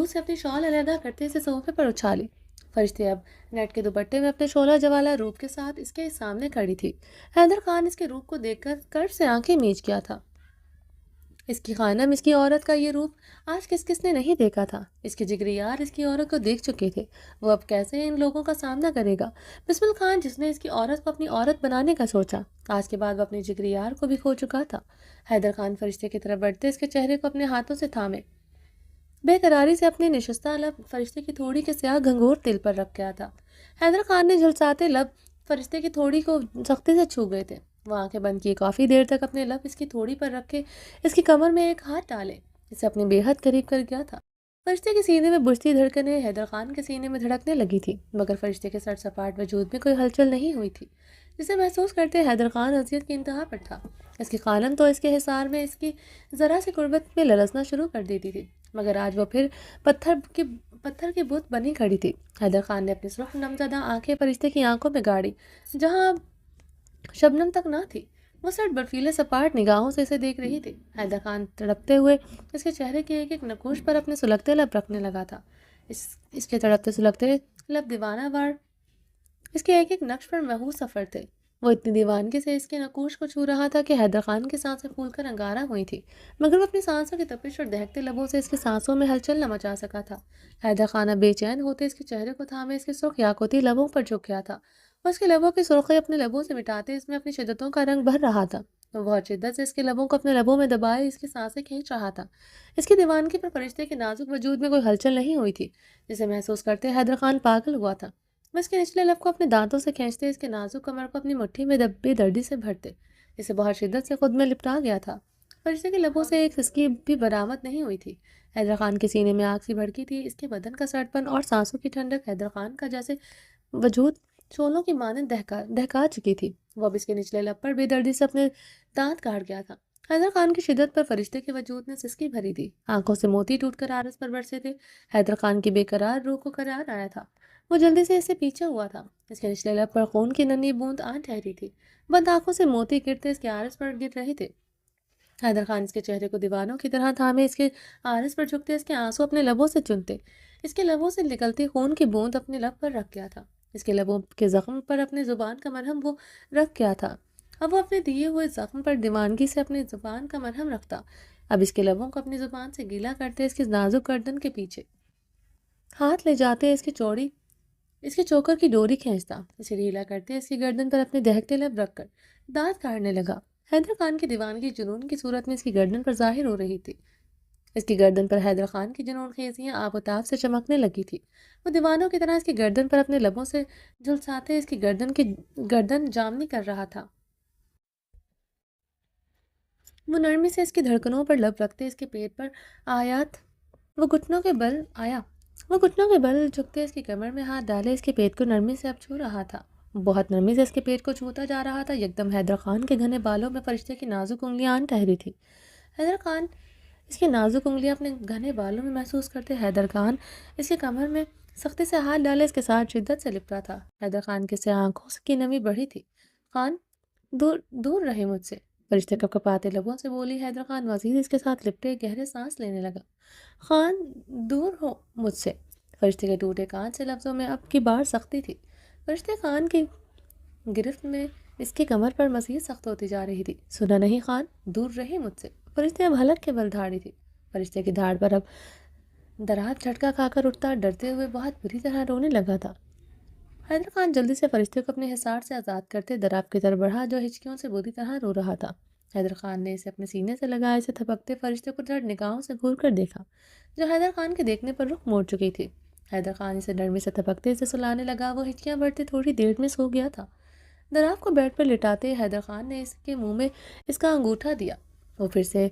سے اپنی شال علیحدہ کرتے اسے صوفے پر اچھالی۔ فرشتے اب نیٹ کے دوپٹے میں اپنے شعلہ جوالا روپ کے ساتھ اس کے سامنے کھڑی تھی۔ حیدر خان اس کے روپ کو دیکھ کر کرب سے آنکھیں میچ گیا تھا۔ اس کی خانم، اس کی عورت کا یہ روپ آج کس نے نہیں دیکھا تھا۔ اس کے جگری یار اس کی عورت کو دیکھ چکے تھے، وہ اب کیسے ان لوگوں کا سامنا کرے گا۔ بسمل خان جس نے اس کی عورت کو اپنی عورت بنانے کا سوچا، آج کے بعد وہ اپنی جگری یار کو بھی کھو چکا تھا۔ حیدر خان فرشتے کی طرف بڑھتے اس کے چہرے کو اپنے ہاتھوں سے تھامے بے قراری سے اپنی نشستہ لب فرشتے کی تھوڑی کے سیاہ گھنگور دل پر رکھ گیا تھا۔ حیدر خان نے جھلساتے لب فرشتے کی تھوڑی کو سختی سے چھو گئے تھے۔ وہ آنکھیں بند کیے کافی دیر تک اپنے لب اس کی تھوڑی پر رکھ کے اس کی کمر میں ایک ہاتھ ڈالے اسے اپنے بے حد قریب کر گیا تھا۔ فرشتے کے سینے میں بجھتی دھڑکنیں حیدر خان کے سینے میں دھڑکنے لگی تھی، مگر فرشتے کے سر سپاٹ وجود میں کوئی ہلچل نہیں ہوئی تھی، جسے محسوس کرتے حیدر خان اذیت کی انتہا پر تھا۔ اس کی خانم تو اس کے حصار میں اس کی ذرا سی قربت میں لرزنا شروع کر دیتی تھی، مگر آج وہ پھر پتھر کی بت بنی کھڑی تھی۔ حیدر خان نے اپنی سرخ نمزدہ آنکھیں فرشتے کی آنکھوں میں گاڑی، جہاں شبنم تک نہ تھی۔ وہ سرد برفیلے سپاٹ نگاہوں سے اسے دیکھ رہی تھی۔ حیدر خان تڑپتے ہوئے اس کے چہرے کے ایک ایک نقوش پر اپنے سلگتے لب رکھنے لگا تھا۔ اس کے تڑپتے سلگتے لب دیوانہ وار اس کے ایک ایک نقش پر محوس سفر تھے۔ وہ اتنی دیوانگی سے اس کے نقوش کو چھو رہا تھا کہ حیدر خان کی سانسیں پھول کر انگارہ ہوئی تھی، مگر وہ اپنی سانسوں کی تپش اور دہکتے لبوں سے اس کی سانسوں میں ہلچل نہ مچا سکا تھا۔ حیدر خان اب بے چین ہوتے اس کے چہرے کو تھامے اس کے سرخ یاقوتی لبوں پر جھک گیا تھا۔ وہ اس کے لبوں کی سرخی اپنے لبوں سے مٹاتے اس میں اپنی شدتوں کا رنگ بھر رہا تھا۔ وہ بہت شدت سے اس کے لبوں کو اپنے لبوں میں دبائے اس کی سانسیں کھینچ رہا تھا۔ اس کی دیوانگی پر فرشتے کے نازک وجود میں کوئی ہلچل نہیں ہوئی تھی، جسے محسوس کرتے حیدر خان پاگل ہوا تھا۔ وہ اس کے نچلے لب کو اپنے دانتوں سے کھینچتے اس کے نازک کمر کو اپنی مٹھی میں بے دردی سے بھرتے اسے بہت شدت سے خود میں لپٹا گیا تھا۔ فرشتے کے لبوں سے ایک سسکی بھی برآمد نہیں ہوئی تھی۔ حیدر خان کے سینے میں آگ سی بھڑکی تھی۔ اس کے بدن کا سرد پن اور سانسوں کی ٹھنڈک حیدر خان کا جیسے وجود شعلوں کی مانند دہکا چکی تھی۔ وہ اب اس کے نچلے لب پر بے دردی سے اپنے دانت کاٹ گیا تھا۔ حیدر خان کی شدت پر فرشتے کے وجود نے سسکی بھری تھی، آنکھوں سے موتی ٹوٹ کر آرس پر برسے تھے۔ حیدر خان کی بے قرار روح کو قرار آیا تھا۔ وہ جلدی سے اس سے پیچھے ہوا تھا۔ اس کے نچلے لب پر خون کی ننھی بوند آن ٹھہری تھی، بند آنکھوں سے موتی گرتے اس کے آرس پر گر رہے تھے۔ حیدر خان اس کے چہرے کو دیوانوں کی طرح تھامے اس کے آرس پر جھکتے اس کے آنسو اپنے لبوں سے چنتے اس کے لبوں سے نکلتی خون کی بوند اپنے لب پر رکھ گیا تھا۔ اس کے لبوں کے زخم پر اپنے زبان کا مرہم وہ رکھ گیا تھا۔ اب وہ اپنے دیے ہوئے زخم پر دیوانگی سے اپنے زبان کا مرہم رکھتا، اب اس کے لبوں کو اپنی زبان سے گیلا کرتے اس کے نازک گردن کے پیچھے ہاتھ لے جاتے اس کے چوکر کی ڈوری کھینچتا، اسے ڈھیلا کرتے اس کی گردن پر اپنے دہکتے لب رکھ کر دانت کاٹنے لگا۔ حیدر خان کی دیوانگی جنون کی صورت میں اس کی گردن پر ظاہر ہو رہی تھی۔ اس کی گردن پر حیدر خان کی جنون خیزیاں آب و تاب سے چمکنے لگی تھی۔ وہ دیوانوں کی طرح اس کی گردن پر اپنے لبوں سے جھلساتے اس کی گردن جامنی کر رہا تھا۔ وہ نرمی سے اس کی دھڑکنوں پر لب رکھتے اس کے پیٹ پر وہ گھٹنوں کے بل جھکتے اس کی کمر میں ہاتھ ڈالے اس کے پیٹ کو نرمی سے اب چھو رہا تھا۔ بہت نرمی سے اس کے پیٹ کو چھوتا جا رہا تھا۔ یکدم حیدر خان کے گھنے بالوں میں فرشتے کی نازک انگلیاں آن ٹھہری تھی۔ حیدر خان اس کی نازک انگلیاں اپنے گھنے بالوں میں محسوس کرتے حیدر خان اس کی کمر میں سختی سے ہاتھ ڈالے اس کے ساتھ شدت سے لپٹا تھا۔ حیدر خان کی سیاہ آنکھوں کی نمی بڑھی تھی۔ خان، دور دور رہے مجھ سے، فرشتے کپ کپاتے لبوں سے بولی۔ حیدر خان مزید اس کے ساتھ لپٹے گہرے سانس لینے لگا۔ خان، دور ہو مجھ سے، فرشتے کے ٹوٹے کان سے لفظوں میں اب کی بار سختی تھی۔ فرشتے خان کی گرفت میں اس کی کمر پر مزید سخت ہوتی جا رہی تھی۔ سنا نہیں خان، دور رہی مجھ سے۔ فرشتے اب حلق کے بل دھاڑی تھی۔ فرشتے کی دھاڑ پر اب دراب جھٹکا کھا کر اٹھتا، ڈرتے ہوئے بہت بری طرح رونے لگا تھا۔ حیدر خان جلدی سے فرشتے کو اپنے حصار سے آزاد کرتے دراب کی طرف بڑھا جو ہچکیوں سے بری طرح رو رہا تھا۔ حیدر خان نے اسے اپنے سینے سے لگائے، اسے تھپکتے فرشتے کو ڈر نگاہوں سے گھور کر دیکھا جو حیدر خان کے دیکھنے پر رخ موڑ چکی تھی۔ حیدر خان اسے نرمی سے تھپکتے اسے سلانے لگا۔ وہ ہچکیاں بھرتے تھوڑی دیر میں سو گیا تھا۔ دراب کو بیڈ پر لٹاتے حیدر خان نے اس کے منہ میں اس کا انگوٹھا دیا۔ وہ پھر سے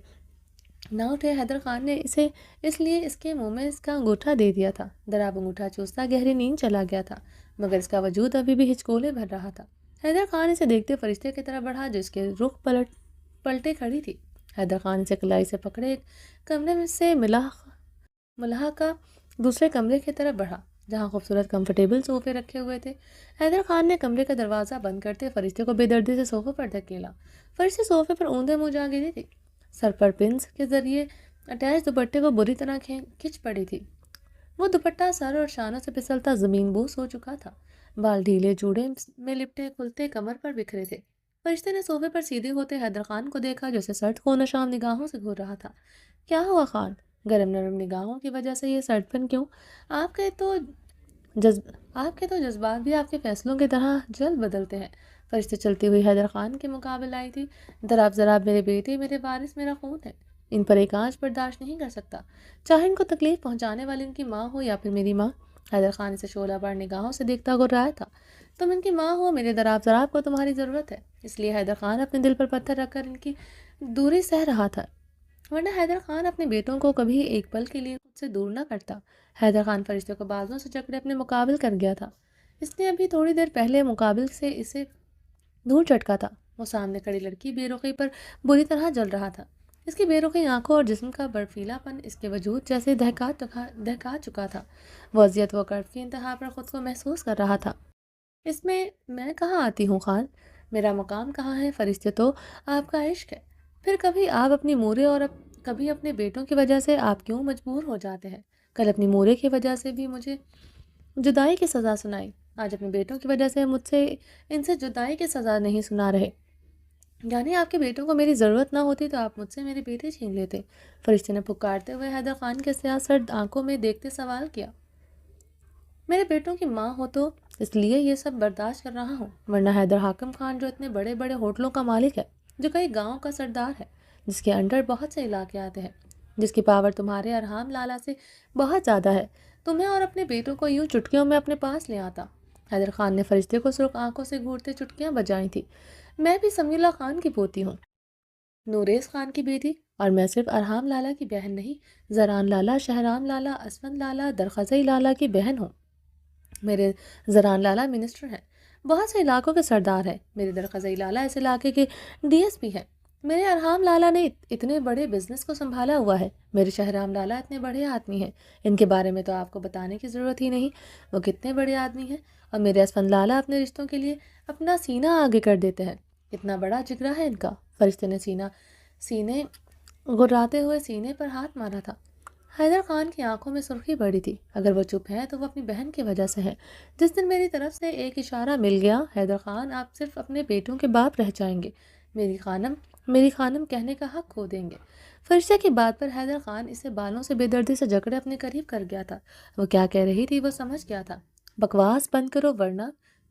نہ اٹھے۔ حیدر خان نے اسے اس لیے اس کے منہ میں اس کا انگوٹھا دے دیا تھا۔ دراب انگوٹھا چوستا گہری نیند چلا گیا تھا مگر اس کا وجود ابھی بھی ہچکولے بھر رہا تھا۔ حیدر خان اسے دیکھتے فرشتے کی طرف بڑھا جو اس کے رخ پلٹے کھڑی تھی۔ حیدر خان اسے کلائی سے پکڑے ایک کمرے میں سے ملاحقہ دوسرے کمرے کی طرف بڑھا جہاں خوبصورت کمفرٹیبل صوفے رکھے ہوئے تھے۔ حیدر خان نے کمرے کا دروازہ بند کرتے فرشتے کو بے دردی سے صوفے پر دھکیلا۔ فرشتے صوفے پر اوندے منہ جا گری تھی۔ سر پر پنس کے ذریعے اٹیچ دوپٹے کو بری طرح کھنچ پڑی تھی۔ وہ دوپٹہ سر اور شانوں سے پھسلتا زمین بوس ہو چکا تھا۔ بال ڈھیلے جوڑے میں لپٹے کھلتے کمر پر بکھرے تھے۔ فرشتے نے صوفے پر سیدھے ہوتے حیدر خان کو دیکھا جو اسے سرد خون نشام نگاہوں سے گھور رہا تھا۔ کیا ہوا خان؟ گرم نرم نگاہوں کی وجہ سے یہ سرد پن کیوں؟ آپ کے تو جذبات بھی آپ کے فیصلوں کی طرح جلد بدلتے ہیں۔ فرشتے چلتی ہوئی حیدر خان کے مقابل آئی تھی۔ دراب ذراب میرے بیٹے، میرے وارث، میرا خون ہے، ان پر ایک آنچ برداشت نہیں کر سکتا، چاہے ان کو تکلیف پہنچانے والی ان کی ماں ہو یا پھر میری ماں۔ حیدر خان اسے شعلہ بار نگاہوں سے دیکھتا گررایا تھا۔ تم ان کی ماں ہو، میرے دراب ذراب کو تمہاری ضرورت ہے، اس لیے حیدر خان اپنے دل پر پتھر رکھ کر ان کی دوری سہ رہا تھا، ورنہ حیدر خان اپنے بیٹوں کو کبھی ایک پل کے لیے خود سے دور نہ کرتا۔ حیدر خان فرشتے کو بازوں سے جکڑے اپنے مقابل کر گیا تھا۔ اس نے ابھی تھوڑی دیر پہلے مقابل سے اسے دور چٹکا تھا۔ وہ سامنے کھڑی لڑکی بے رخی پر بری طرح جل رہا تھا۔ اس کی بے رخی آنکھوں اور جسم کا برفیلا پن اس کے وجود جیسے دہکا چکا تھا۔ وہ اذیت و کرب کی انتہا پر خود کو محسوس کر رہا تھا۔ اس میں کہاں آتی ہوں خان؟ میرا مقام کہاں ہے؟ فرشتے تو آپ کا عشق ہے، پھر کبھی آپ اپنی مورے اور کبھی اپنے بیٹوں کی وجہ سے آپ کیوں مجبور ہو جاتے ہیں؟ کل اپنی مورے کی وجہ سے بھی مجھے جدائی کی سزا سنائی، آج اپنے بیٹوں کی وجہ سے مجھ سے ان سے جدائی کی سزا نہیں سنا رہے۔ یعنی آپ کے بیٹوں کو میری ضرورت نہ ہوتی تو آپ مجھ سے میرے بیٹے چھین لیتے؟ فرشتے نے پکارتے ہوئے حیدر خان کے سیاہ سرد آنکھوں میں دیکھتے سوال کیا۔ میرے بیٹوں کی ماں ہو تو اس لیے یہ سب برداشت کر رہا ہوں، ورنہ حیدر حاکم خان جو اتنے بڑے بڑے ہوٹلوں کا مالک ہے، جو کئی گاؤں کا سردار ہے، جس کے انڈر بہت سے علاقے آتے ہیں، جس کی پاور تمہارے ارحام لالا سے بہت زیادہ ہے، تمہیں اور اپنے بیٹوں کو یوں چٹکیوں میں اپنے پاس لے آتا۔ حیدر خان نے فرشتے کو سرخ آنکھوں سے گھورتے چٹکیاں بجائی تھی۔ میں بھی سمیع اللہ خان کی پوتی ہوں، نوریز خان کی بیٹی، اور میں صرف ارحام لالا کی بہن نہیں، زران لالا، شہرام لالا، اسفند لالا، درخزئی لالا کی بہن ہوں۔ میرے زران لالا منسٹر ہیں، بہت سے علاقوں کے سردار ہیں، میرے درخزئی لالا اس علاقے کے ڈی ایس پی ہیں، میرے ارحام لالا نے اتنے بڑے بزنس کو سنبھالا ہوا ہے، میرے شہرام لالا اتنے بڑے آدمی ہیں، ان کے بارے میں تو آپ کو بتانے کی ضرورت ہی نہیں، وہ کتنے بڑے آدمی ہیں، اور میرے اسفند لالا اپنے رشتوں کے لیے اپنا سینہ آگے کر دیتے ہیں، اتنا بڑا جگرا ہے ان کا۔ فرشتے نے سینے گراتے ہوئے سینے پر ہاتھ مارا تھا۔ حیدر خان کی آنکھوں میں سرخی بڑھی تھی۔ اگر وہ چپ ہے تو وہ اپنی بہن کی وجہ سے ہے۔ جس دن میری طرف سے ایک اشارہ مل گیا حیدر خان، آپ صرف اپنے بیٹوں کے باپ رہ جائیں گے، میری خانم کہنے کا حق کھو دیں گے۔ فرشتے کی بات پر حیدر خان اسے بالوں سے بے دردی سے جکڑے اپنے قریب کر گیا تھا۔ وہ کیا کہہ رہی تھی وہ سمجھ گیا تھا۔ بکواس بند کرو ورنہ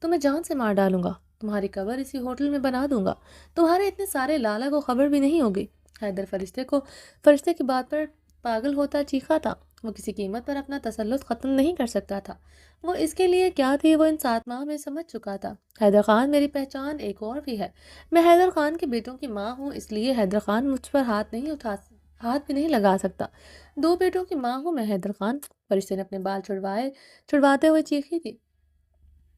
تمہیں جان سے مار ڈالوں گا، تمہاری قبر اسی ہوٹل میں بنا دوں گا، تمہارے اتنے سارے لالا کو خبر بھی نہیں ہوگی۔ حیدر فرشتے کی بات پر پاگل ہوتا چیخا تھا۔ وہ کسی قیمت پر اپنا تسلط ختم نہیں کر سکتا تھا۔ وہ اس کے لیے کیا تھی وہ ان 7 ماہ میں سمجھ چکا تھا۔ حیدر خان، میری پہچان ایک اور بھی ہے، میں حیدر خان کے بیٹوں کی ماں ہوں، اس لیے حیدر خان مجھ پر ہاتھ بھی نہیں لگا سکتا۔ 2 بیٹوں کی ماں ہوں میں حیدر خان۔ فرشتے نے اپنے بال چھڑواتے ہوئے چیخی تھی۔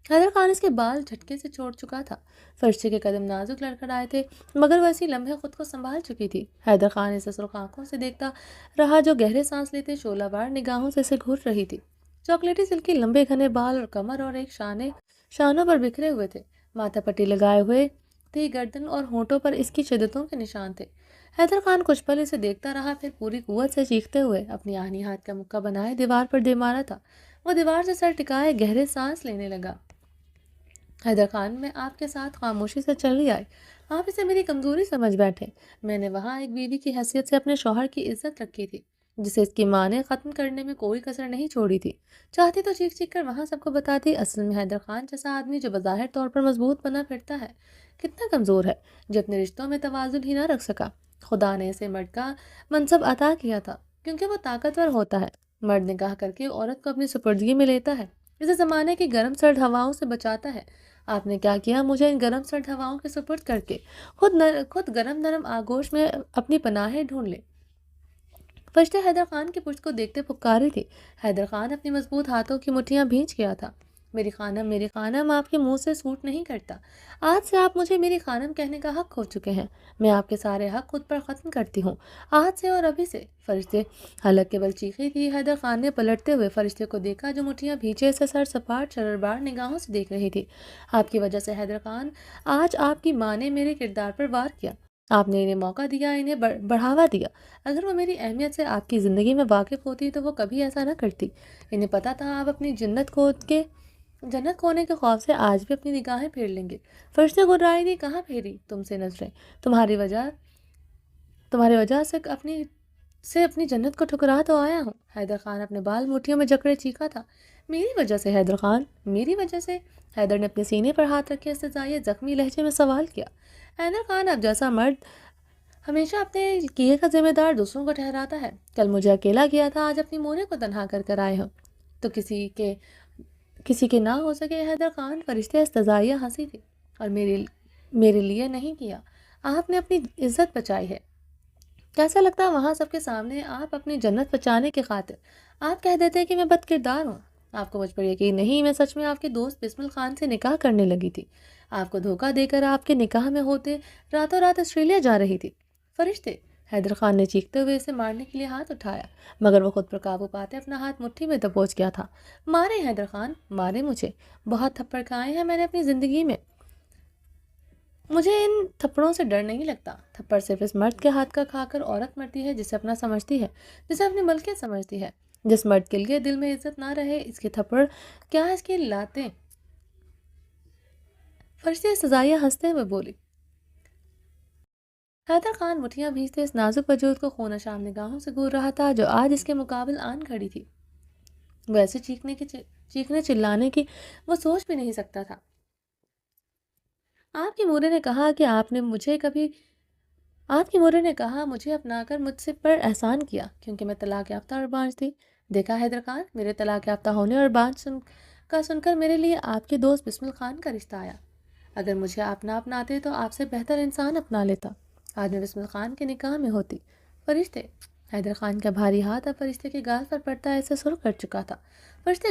حیدر خان اس کے بال جھٹکے سے چھوڑ چکا تھا۔ فرشتے کے قدم نازک لڑکھڑائے تھے، مگر وہ اسی لمحے خود کو سنبھال چکی تھی۔ حیدر خان اسے سرخ آنکھوں سے دیکھتا رہا، جو گہرے سانس لیتے شعلہ وار نگاہوں سے اسے گھور رہی تھی۔ چاکلیٹی سلک کے لمبے گھنے بال اور کمر اور ایک شانوں پر بکھرے ہوئے تھے۔ ماتھا پٹی لگائے ہوئے تھی، گردن اور ہونٹوں پر اس کی شدتوں کے نشان تھے۔ حیدر خان کچھ پل اسے دیکھتا رہا، پھر پوری قوت سے چیختے ہوئے اپنی آہنی ہاتھ کا مکہ بنائے دیوار پر دے مارا تھا۔ وہ دیوار سے سر ٹکائے گہرے سانس لینے لگا۔ حیدر خان، میں آپ کے ساتھ خاموشی سے چلی آئی، آپ اسے میری کمزوری سمجھ بیٹھے۔ میں نے وہاں ایک بیوی کی حیثیت سے اپنے شوہر کی عزت رکھی تھی، جسے اس کی ماں نے ختم کرنے میں کوئی کسر نہیں چھوڑی تھی۔ چاہتی تو چیخ چیخ کر وہاں سب کو بتاتی۔ اصل میں حیدر خان جیسا آدمی جو بظاہر طور پر مضبوط بنا پھرتا ہے، کتنا کمزور ہے، جو اپنے رشتوں میں توازن ہی نہ رکھ سکا۔ خدا نے اسے مرد کا منصب عطا کیا تھا کیونکہ وہ طاقتور ہوتا ہے۔ مرد نکاح کر کے عورت کو اپنی سپردگی میں لیتا ہے، اسے زمانے کی گرم سرد ہواؤں سے بچاتا ہے۔ آپ نے کیا کیا؟ مجھے ان گرم سرد ہواؤں کے سپرد کر کے خود گرم نرم آگوش میں اپنی پناہیں ڈھونڈ لے۔ فرشتے حیدر خان کی پشت کو دیکھتے پکارے تھے۔ حیدر خان اپنی مضبوط ہاتھوں کی مٹھیاں بھینچ گیا تھا۔ میری خانم آپ کے منہ سے سوٹ نہیں کرتا۔ آج سے آپ مجھے میری خانم کہنے کا حق کھو چکے ہیں۔ میں آپ کے سارے حق خود پر ختم کرتی ہوں، آج سے اور ابھی سے۔ فرشتے حلق کے بل چیخی تھی۔ حیدر خان نے پلٹتے ہوئے فرشتے کو دیکھا، جو مٹھیاں بھینچے سے سر سپاٹ شرربار نگاہوں سے دیکھ رہی تھی۔ آپ کی وجہ سے حیدر خان، آج آپ کی ماں نے میرے کردار پر وار کیا۔ آپ نے انہیں موقع دیا، انہیں بڑھاوا دیا۔ اگر وہ میری اہمیت سے آپ کی زندگی میں واقف ہوتی تو وہ کبھی ایسا نہ کرتی۔ انہیں پتہ تھا آپ اپنی جنت کھونے کے خوف سے آج بھی اپنی نگاہیں پھیر لیں گے۔ فرشتے گرائے دی، کہاں پھیری تم سے نظریں؟ تمہاری وجہ سے اپنی جنت کو ٹھکرا تو آیا ہوں۔ حیدر خان اپنے بال مٹھیوں میں جکڑے چیخا تھا، میری وجہ سے حیدر خان، میری وجہ سے؟ حیدر نے اپنے سینے پر ہاتھ رکھے استدعائیہ زخمی لہجے میں سوال کیا۔ حیدر خان، اب جیسا مرد ہمیشہ اپنے کیے کا ذمہ دار دوسروں کو ٹھہراتا ہے، کل مجھے اکیلا کیا تھا، آج اپنی مونے کو تنہا کر آئے ہوں تو کسی کے نہ ہو سکے۔ حیدر خان، فرشتے استدعائیہ ہنسی تھی، اور میرے لیے نہیں کیا، آپ نے اپنی عزت بچائی ہے۔ کیسا لگتا وہاں سب کے سامنے آپ اپنی جنت بچانے کی خاطر آپ کہہ دیتے کہ میں بد کردار ہوں؟ آپ کو مجھ پر یقین نہیں؟ میں سچ میں آپ کے دوست بسم خان سے نکاح کرنے لگی تھی، آپ کو دھوکہ دے کر آپ کے نکاح میں ہوتے راتوں رات آسٹریلیا جا رہی تھی۔ فرشتے، حیدر خان نے چیختے ہوئے اسے مارنے کے لیے ہاتھ اٹھایا، مگر وہ خود پر قابو پاتے اپنا ہاتھ مٹھی میں دبوچ گیا تھا۔ مارے حیدر خان، مارے مجھے، بہت تھپڑ کھائے ہیں میں نے اپنی زندگی میں، مجھے ان تھپڑوں سے ڈر نہیں لگتا۔ تھپڑ صرف اس مرد کے ہاتھ کا کھا کر عورت مرتی ہے جسے اپنا سمجھتی ہے، جسے اپنی ملکیت سمجھتی ہے۔ جس مرد کے لیے دل میں عزت نہ رہے، اس کے تھپڑ کیا اس کی لاتیں؟ فرشتے سزائیہ ہنستے ہوئے بولی۔ حیدر خان مٹھیاں بھیجتے اس نازک وجود کو خونہ شام نگاہوں سے گھور رہا تھا، جو آج اس کے مقابل آن کھڑی تھی۔ ویسے چیخنے چلانے کی وہ سوچ بھی نہیں سکتا تھا۔ آپ کی مورے نے کہا مجھے اپنا کر مجھ سے پر احسان کیا، کیونکہ میں طلاق یافتہ اور بانجھ تھی۔ دیکھا حیدر خان، میرے طلاق یافتہ ہونے اور بانجھ سن کر میرے لیے آپ کے دوست بسم خان کا رشتہ آیا۔ اگر مجھے آپ نہ اپناتے تو آپ سے بہتر انسان اپنا لیتا، آج میں بسم خان کے نکاح میں ہوتی۔ فرشتے، حیدر خان کا بھاری ہاتھ اب فرشتے کے گال پر پڑتا ایسے سرخ کر چکا تھا۔ فرشتے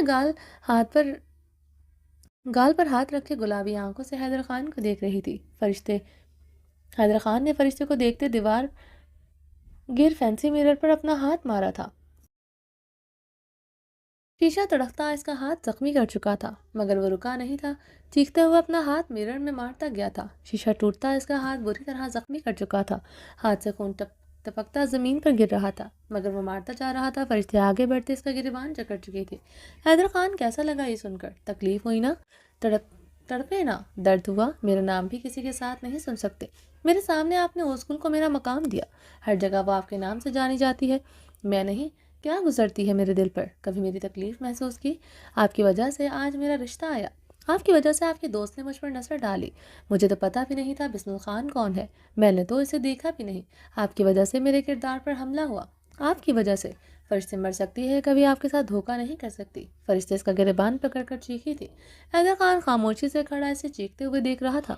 گال پر ہاتھ رکھے گلابی آنکھوں سے حیدر خان کو دیکھ رہی تھی۔ حیدر خان نے فرشتے کو دیکھتے دیوار گر فینسی میرر پر اپنا ہاتھ مارا تھا۔ شیشہ تڑکتا اس کا ہاتھ زخمی کر چکا تھا، مگر وہ رکا نہیں تھا، چیختے ہوئے اپنا ہاتھ میرر میں مارتا گیا تھا۔ شیشہ ٹوٹتا اس کا ہاتھ بری طرح زخمی کر چکا تھا، ہاتھ سے خون ٹپکتا زمین پر گر رہا تھا، مگر وہ مارتا جا رہا تھا۔ فرشتے آگے بڑھتے اس کا گریبان جکڑ چکی تھی۔ حیدر خان، کیسا لگا یہ سن کر؟ تکلیف ہوئی نا؟ تڑپے نا؟ درد ہوا؟ میرا نام بھی کسی کے ساتھ نہیں سن سکتے؟ میرے سامنے آپ نے اوسکول کو میرا مقام دیا، ہر جگہ وہ آپ کے نام سے جانی جاتی ہے، میں نہیں؟ کیا گزرتی ہے میرے دل پر؟ کبھی میری تکلیف محسوس کی؟ آپ کی وجہ سے آج میرا رشتہ آیا، آپ کی وجہ سے آپ کے دوست نے مجھ پر نظر ڈالی، مجھے تو پتہ بھی نہیں تھا بسم خان کون ہے، میں نے تو اسے دیکھا بھی نہیں، آپ کی وجہ سے میرے کردار پر حملہ ہوا، آپ کی وجہ سے۔ فرشتے، مر سکتی ہے، کبھی آپ کے ساتھ دھوکہ نہیں کر سکتی۔ فرشتے اس کا گریبان پکڑ کر چیخی تھی۔ حیدر خان خاموشی سے کھڑا اسے چیختے ہوئے دیکھ رہا تھا۔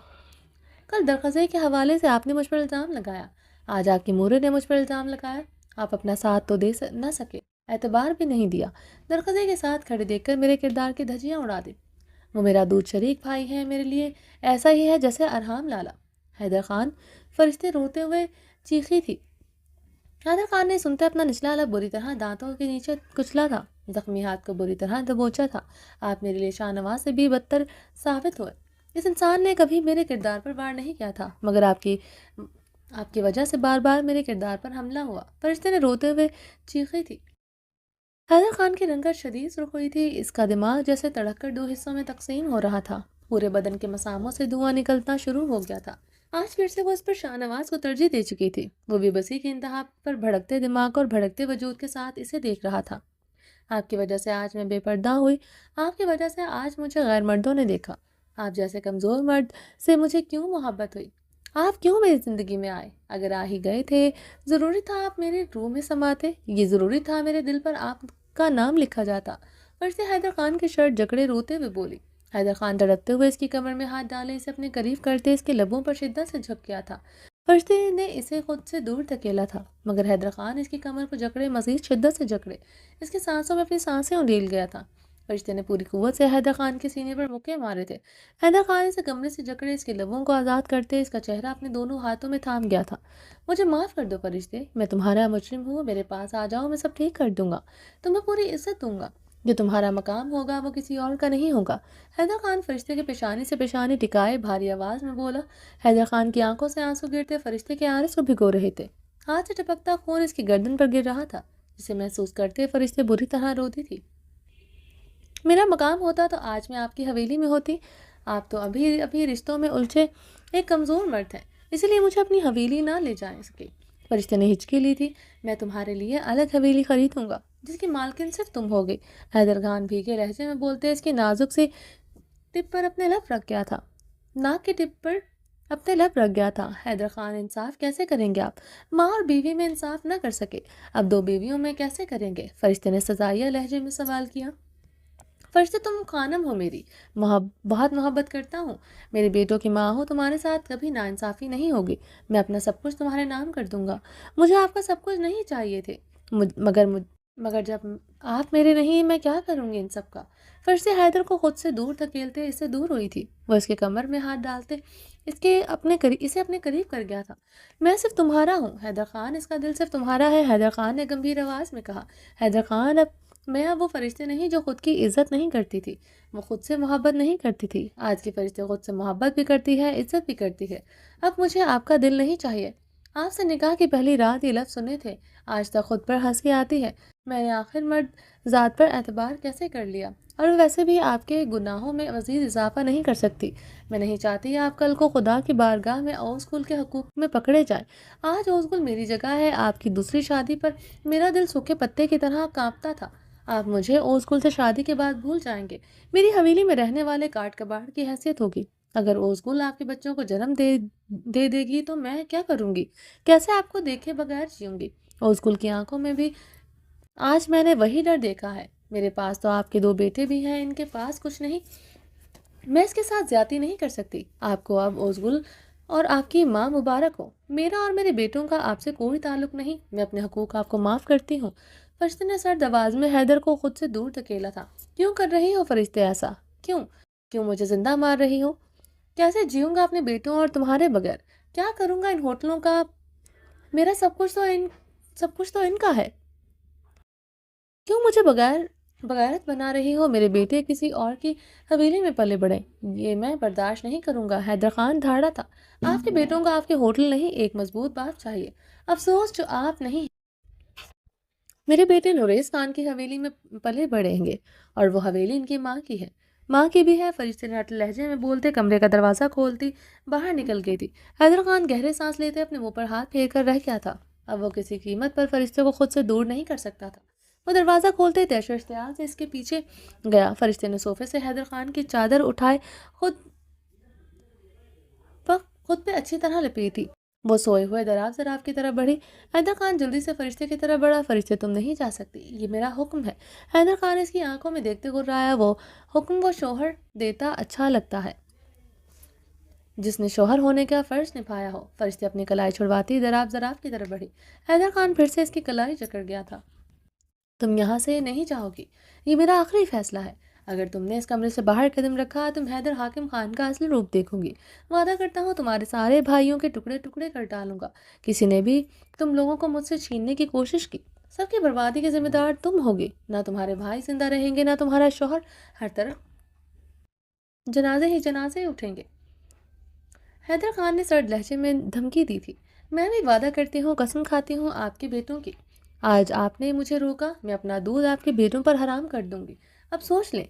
کل درخزے کے حوالے سے آپ نے مجھ پر الزام لگایا، آج آپ کی مورے نے مجھ پر الزام لگایا، آپ اپنا ساتھ تو دے نہ سکے، اعتبار بھی نہیں دیا، درخزے کے ساتھ کھڑے دیکھ کر میرے کردار کی دھجیاں اڑا دی، وہ میرا دودھ شریک بھائی ہے، میرے لیے ایسا ہی ہے جیسے ارحام لالا۔ حیدر خان فرشتے روتے ہوئے چیخی تھی۔ حیدر خان نے سنتے اپنا نچلا لب بری طرح دانتوں کے نیچے کچلا تھا، زخمی ہاتھ کو بری طرح دبوچا تھا۔ آپ میرے لیے شاہ نواز سے بھی بدتر ثابت ہوئے۔ اس انسان نے کبھی میرے کردار پر وار نہیں کیا تھا، مگر آپ کی وجہ سے بار بار میرے کردار پر حملہ ہوا، فرشتے نے روتے ہوئے چیخی تھی۔ حیدر خان کی رنگت شدید سرخ ہوئی تھی، اس کا دماغ جیسے تڑک کر دو حصوں میں تقسیم ہو رہا تھا، پورے بدن کے مساموں سے دھواں نکلنا شروع ہو گیا تھا۔ آج پھر سے وہ اس پر شاہ نواز کو ترجیح دے چکی تھی، وہ بے بسی کی انتہا پر بھڑکتے دماغ اور بھڑکتے وجود کے ساتھ اسے دیکھ رہا تھا۔ آپ کی وجہ سے آج میں بے پردہ ہوئی، آپ کی وجہ سے آج مجھے غیر مردوں نے دیکھا، آپ جیسے کمزور مرد سے مجھے کیوں محبت ہوئی؟ آپ کیوں میری زندگی میں آئے؟ اگر آ ہی گئے تھے، ضروری تھا آپ میرے روح میں سماتے، یہ ضروری تھا میرے دل پر آپ کا نام لکھا جاتا۔ فرشتے حیدر خان کی شرٹ جکڑے روتے ہوئے بولی۔ حیدر خان تڑپتے ہوئے اس کی کمر میں ہاتھ ڈالے اسے اپنے قریب کرتے اس کے لبوں پر شدت سے جھک گیا تھا۔ فرشتے نے اسے خود سے دور دھکیلا تھا، مگر حیدر خان اس کی کمر کو جکڑے مزید شدت سے جکڑے اس کی سانسوں میں اپنی سانسیں اندیل گیا تھا۔ فرشتے نے پوری قوت سے حیدر خان کے سینے پر مکے مارے تھے۔ حیدر خان اسے کمرے سے جکڑے اس کے لبوں کو آزاد کرتے اس کا چہرہ اپنے دونوں ہاتھوں میں تھام گیا تھا۔ مجھے معاف کر دو فرشتے، میں تمہارا مجرم ہوں، میرے پاس آ جاؤ، میں سب ٹھیک کر دوں گا، تمہیں پوری عزت دوں گا، جو تمہارا مقام ہوگا وہ کسی اور کا نہیں ہوگا۔ حیدر خان فرشتے کے پیشانی سے پیشانی ٹکائے بھاری آواز میں بولا۔ حیدر خان کی آنکھوں سے آنسو گرتے فرشتے کے آرس کو بھگو رہے تھے، ہاتھ سے ٹپکتا خون اس کی گردن پر گر رہا تھا، جسے محسوس کرتے فرشتے بری طرح روتی تھی۔ میرا مقام ہوتا تو آج میں آپ کی حویلی میں ہوتی، آپ تو ابھی رشتوں میں الجھے ایک کمزور مرد ہیں، اسی لیے مجھے اپنی حویلی نہ لے جائیں سکے۔ فرشتے نے ہچکی لی تھی۔ میں تمہارے لیے الگ حویلی خریدوں گا جس کی مالکن صرف تم ہوگے، حیدر خان بھیگے لہجے میں بولتے اس کی نازک سی ٹپ پر اپنے لب رکھ گیا تھا، ناک کے ٹپ پر اپنے لب رکھ گیا تھا۔ حیدر خان انصاف کیسے کریں گے آپ؟ ماں اور بیوی میں انصاف نہ کر سکے، اب دو بیویوں میں کیسے کریں گے؟ فرشتے نے سزائیہ لہجے میں سوال کیا۔ فرشتے تم خانم ہو میری، بہت محبت کرتا ہوں، میرے بیٹوں کی ماں ہو، تمہارے ساتھ کبھی ناانصافی نہیں ہوگی، میں اپنا سب کچھ تمہارے نام کر دوں گا، مجھے آپ کا سب کچھ نہیں چاہیے تھے، مگر جب آپ میرے نہیں میں کیا کروں گی ان سب کا؟ فرشتے حیدر کو خود سے دور دھکیلتے اس سے دور ہوئی تھی، وہ اس کے کمر میں ہاتھ ڈالتے اسے اپنے قریب کر گیا تھا۔ میں صرف تمہارا ہوں حیدر خان، اس کا دل صرف تمہارا ہے، حیدر خان نے گمبھیر آواز میں کہا۔ حیدر خان اب وہ فرشتے نہیں جو خود کی عزت نہیں کرتی تھی، وہ خود سے محبت نہیں کرتی تھی، آج کے فرشتے خود سے محبت بھی کرتی ہے، عزت بھی کرتی ہے۔ اب مجھے آپ کا دل نہیں چاہیے، آپ سے نکاح کی پہلی رات یہ لفظ سنے تھے، آج تک خود پر ہنسی آتی ہے، میں نے آخر مرد ذات پر اعتبار کیسے کر لیا، اور ویسے بھی آپ کے گناہوں میں مزید اضافہ نہیں کر سکتی، میں نہیں چاہتی آپ کل کو خدا کی بارگاہ میں اوس گل کے حقوق میں پکڑے جائیں۔ آج اوس گل میری جگہ ہے، آپ کی دوسری شادی پر میرا دل سوکھے پتے کی طرح کانپتا تھا، آپ مجھے اوس گل سے شادی کے بعد بھول جائیں گے، میری حویلی میں رہنے والے کاٹ کباڑ کی حیثیت ہوگی۔ اگر اوس گل آپ کے بچوں کو جنم دے گی تو میں کیا کروں گی؟ کیسے آپ کو دیکھے بغیر جیوں گی؟ اوس گل کی آنکھوں میں بھی آج میں نے وہی ڈر دیکھا ہے۔ میرے پاس تو آپ کے دو بیٹے بھی ہیں، ان کے پاس کچھ نہیں، میں اس کے ساتھ زیادتی نہیں کر سکتی۔ آپ کو اب اوس گل اور آپ کی ماں مبارک ہو، میرا اور میرے بیٹوں کا آپ سے کوئی تعلق نہیں، میں اپنے حقوق آپ کو معاف کرتی ہوں۔ فرشتے نے سرد آواز میں حیدر کو خود سے دور دھکیلا تھا۔ کیوں کر رہی ہو فرشتے ایسا؟ کیوں مجھے زندہ مار رہی ہو؟ کیسے جیوں گا اپنے بیٹوں اور تمہارے بغیر؟ کیا کروں گا ان ہوٹلوں کا؟ میرا سب کچھ تو ان کا ہے، کیوں مجھے بغیرت بنا رہی ہو؟ میرے بیٹے کسی اور کی حویلی میں پلے بڑھے، یہ میں برداشت نہیں کروں گا۔ حیدر خان دھاڑا تھا۔ آپ کے بیٹوں کو آپ کے ہوٹل نہیں، ایک مضبوط باپ چاہیے، افسوس جو آپ نہیں۔ میرے بیٹے نوریز خان کی حویلی میں پلے بڑھیں گے، اور وہ حویلی ان کی ماں کی ہے، ماں کی بھی ہے۔ فرشتے نے اٹل لہجے میں بولتے کمرے کا دروازہ کھولتی باہر نکل گئی تھی۔ حیدر خان گہرے سانس لیتے اپنے منہ پر ہاتھ پھیر کر رہ گیا تھا، اب وہ کسی قیمت پر فرشتے کو خود سے دور نہیں کر سکتا تھا۔ وہ دروازہ کھولتے تیش و اشتعال سے اس کے پیچھے گیا۔ فرشتے نے صوفے سے حیدر خان کی چادر اٹھائے خود پہ اچھی طرح لپیٹی، وہ سوئے ہوئے دراز دراز کی طرف بڑھی۔ حیدر خان جلدی سے فرشتے کی طرف بڑھا۔ فرشتے تم نہیں جا سکتی، یہ میرا حکم ہے۔ حیدر خان اس کی آنکھوں میں دیکھتے گرایا، وہ حکم وہ شوہر دیتا اچھا لگتا ہے جس نے شوہر ہونے کا فرض نبھایا ہو۔ فرشتے اپنی کلائی چھڑواتی دراز دراز کی طرف بڑھی۔ حیدر خان پھر سے اس کی کلائی جکڑ گیا تھا۔ تم یہاں سے نہیں جاؤ گی، یہ میرا آخری فیصلہ ہے، اگر تم نے اس کمرے سے باہر قدم رکھا تم حیدر حاکم خان کا اصل روپ دیکھو گی۔ وعدہ کرتا ہوں تمہارے سارے بھائیوں کے ٹکڑے ٹکڑے کر ڈالوں گا۔ کسی نے بھی تم لوگوں کو مجھ سے چھیننے کی کوشش کی، سب کی بربادی کے ذمہ دار تم ہوگی۔ نہ تمہارے بھائی زندہ رہیں گے، نہ تمہارا شوہر، ہر طرف جنازے ہی جنازے اٹھیں گے۔ حیدر خان نے سرد لہجے میں دھمکی دی تھی۔ میں بھی وعدہ کرتی ہوں، قسم کھاتی ہوں آپ کے بیٹوں کی، آج آپ نے مجھے روکا، میں اپنا دودھ آپ کے بیٹوں پر حرام کر دوں گی۔ اب سوچ لیں،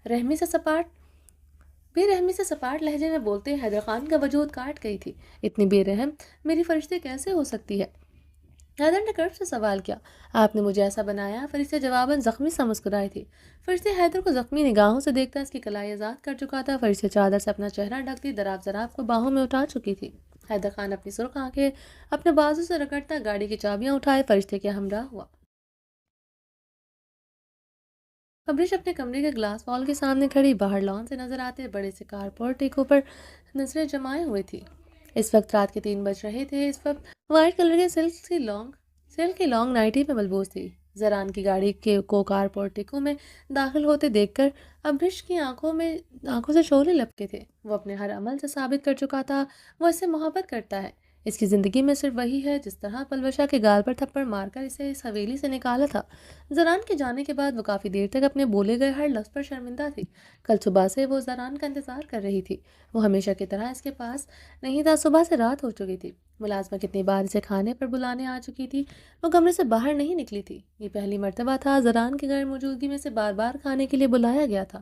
رحمی سے سپاٹ بے رحمی سے سپاٹ لہجے میں بولتے حیدر خان کا وجود کاٹ گئی تھی۔ اتنی بے رحم میری فرشتے کیسے ہو سکتی ہے؟ حیدر نے کرب سے سوال کیا۔ آپ نے مجھے ایسا بنایا؟ فرشتے جواباً زخمی سا مسکرائے تھی۔ فرشتے حیدر کو زخمی نگاہوں سے دیکھتا اس کی کلائی آزاد کر چکا تھا۔ فرشتے چادر سے اپنا چہرہ ڈھکتی دراف زراف کو باہوں میں اٹھا چکی تھی۔ حیدر خان اپنی سرخ آنکھیں اپنے بازو سے رگڑتا گاڑی کی چابیاں اٹھائے فرشتے کے ہمراہ ہوا۔ ابریش اپنے کمرے کے گلاس وال کے سامنے کھڑی باہر لان سے نظر آتے بڑے سے کارپورٹ ایکو پر نظریں جمائے ہوئے تھی۔ اس وقت رات کے 3 بج رہے تھے۔ اس وقت وائٹ کلر کے سلک کی لانگ نائٹی میں ملبوس تھی۔ زران کی گاڑی کو کارپورٹ ایکو میں داخل ہوتے دیکھ کر ابریش کی آنکھوں سے شعلے لپکے تھے۔ وہ اپنے ہر عمل سے ثابت کر چکا تھا وہ اس سے محبت کرتا ہے۔ اس کی زندگی میں صرف وہی ہے جس طرح پلوشا کے گال پر تھپڑ مار کر اسے اس حویلی سے نکالا تھا۔ زران کے جانے کے بعد وہ کافی دیر تک اپنے بولے گئے ہر لفظ پر شرمندہ تھی۔ کل صبح سے وہ زران کا انتظار کر رہی تھی۔ وہ ہمیشہ کی طرح اس کے پاس نہیں تھا۔ صبح سے رات ہو چکی تھی۔ ملازمہ کتنی بار اسے کھانے پر بلانے آ چکی تھی، وہ کمرے سے باہر نہیں نکلی تھی۔ یہ پہلی مرتبہ تھا زران کی غیر موجودگی میں سے بار بار کھانے کے لیے بلایا گیا تھا۔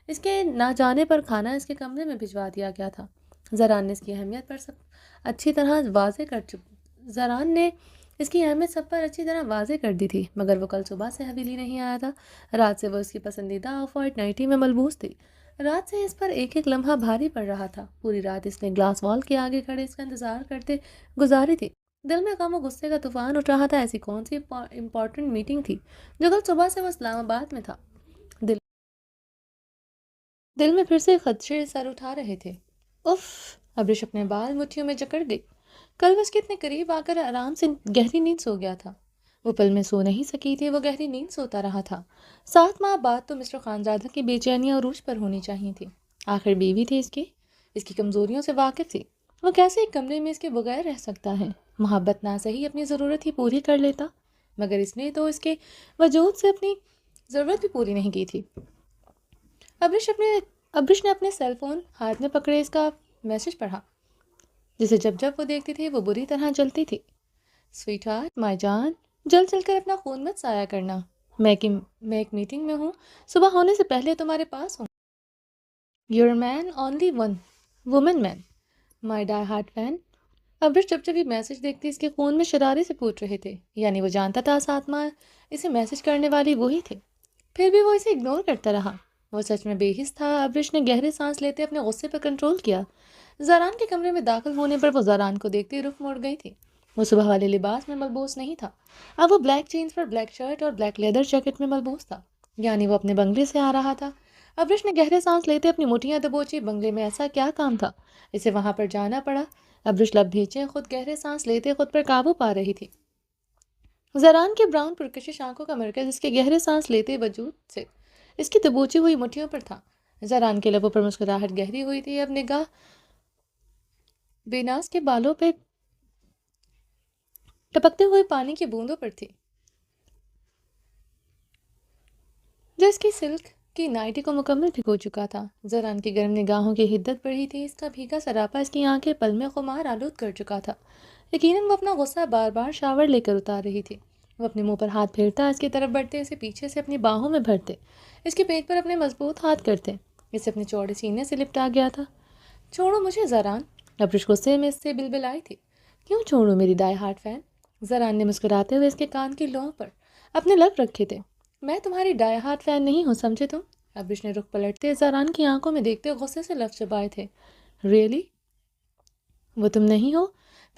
اس کے نہ جانے پر کھانا اس کے کمرے میں بھجوا دیا گیا تھا۔ زران نے اس کی اہمیت سب پر اچھی طرح واضح کر دی تھی، مگر وہ کل صبح سے حویلی نہیں آیا تھا۔ رات سے وہ اس کی پسندیدہ آف وائٹ نائٹی میں ملبوس تھی۔ رات سے اس پر ایک ایک لمحہ بھاری پڑ رہا تھا۔ پوری رات اس نے گلاس وال کے آگے کھڑے اس کا انتظار کرتے گزاری تھی۔ دل میں غم و غصے کا طوفان اٹھ رہا تھا۔ ایسی کون سی امپورٹنٹ میٹنگ تھی جو کل صبح سے وہ اسلام آباد میں تھا؟ دل میں پھر سے خدشے سر اٹھا رہے تھے۔ اف! ابریش اپنے بال مٹھیوں میں جکڑ گئی۔ کل وہ اس کے اتنے قریب آ کر آرام سے گہری نیند سو گیا تھا۔ وہ پل میں سو نہیں سکی تھی، وہ گہری نیند سوتا رہا تھا۔ 7 ماہ بعد تو مسٹر خانزادہ کی بے چینیاں عروج پر ہونی چاہیے تھی۔ آخر بیوی تھی اس کی کمزوریوں سے واقف تھی۔ وہ کیسے ایک کمرے میں اس کے بغیر رہ سکتا ہے؟ محبت نہ صحیح اپنی ضرورت ہی پوری کر لیتا، مگر اس نے تو اس کے وجود سے اپنی ضرورت بھی پوری نہیں کی تھی۔ ابریش نے اپنے سیل فون ہاتھ میں پکڑے اس کا میسج پڑھا، جسے جب جب وہ دیکھتی تھی وہ بری طرح جلتی تھی۔ سویٹ ہارٹ، مائی جان، جل چل کر اپنا خون مت ضائع کرنا۔ میں ایک میٹنگ میں ہوں، صبح ہونے سے پہلے تمہارے پاس ہوں۔ Your man, only one woman man, my die hard fan. Abrish جب جب یہ میسج دیکھتی اس کے خون میں شرارے سے پھوٹ رہے تھے، یعنی وہ جانتا تھا ساتما اسے میسج کرنے والی وہی تھے، پھر بھی وہ اسے اگنور کرتا رہا۔ وہ سچ میں بے حس تھا۔ ابریش نے گہرے سانس لیتے اپنے غصے پر کنٹرول کیا۔ زران کے کمرے میں داخل ہونے پر وہ زران کو دیکھتے رخ موڑ گئی تھی۔ وہ صبح والے لباس میں ملبوس نہیں تھا، اب وہ بلیک جینز پر بلیک شرٹ اور بلیک لیدر جیکٹ میں ملبوس تھا، یعنی وہ اپنے بنگلے سے آ رہا تھا۔ ابریش نے گہرے سانس لیتے اپنی مٹھیاں دبوچی۔ بنگلے میں ایسا کیا کام تھا اسے وہاں پر جانا پڑا؟ ابریش لب بھیجے خود گہرے سانس لیتے خود پر قابو پا رہی تھی۔ زران کے براؤن پرکشش آنکھوں کا مرکز اس کے گہرے سانس لیتے وجود سے اس کی دبوچی ہوئی مٹھیوں پر تھا۔ زران کے لبوں پر مسکراہٹ گہری ہوئی تھی، اب نگاہ بیناز کے بالوں پہ ٹپکتے ہوئے پانی کی بوندوں پر تھی، جو اس کی سلک کی نائٹی کو مکمل بھگو چکا تھا۔ زران کی گرم نگاہوں کی حدت بڑھی تھی، اس کا بھیگا سراپا اس کی آنکھیں پل میں خمار آلود کر چکا تھا۔ یقیناً وہ اپنا غصہ بار بار شاور لے کر اتار رہی تھی۔ وہ اپنے منہ پر ہاتھ پھیرتا، اس کی طرف بڑھتے، اسے پیچھے سے اپنی باہوں میں بھرتے، اس کے پیٹ پر اپنے مضبوط ہاتھ کرتے، اسے اپنے چوڑے سینے سے لپٹا گیا تھا۔ چھوڑو مجھے زران، ابریش غصے میں اس سے بلبل آئی تھی۔ کیوں چھوڑوں میری ڈائی ہارٹ فین؟ زران نے مسکراتے ہوئے اس کے کان کی لوہوں پر اپنے لب رکھے تھے۔ میں تمہاری ڈائی ہارٹ فین نہیں ہوں، سمجھے تم؟ ابریش نے رخ پلٹتے زران کی آنکھوں میں دیکھتے غصے سے لفظ چبائے تھے۔ ریئلی؟ وہ تم نہیں ہو؟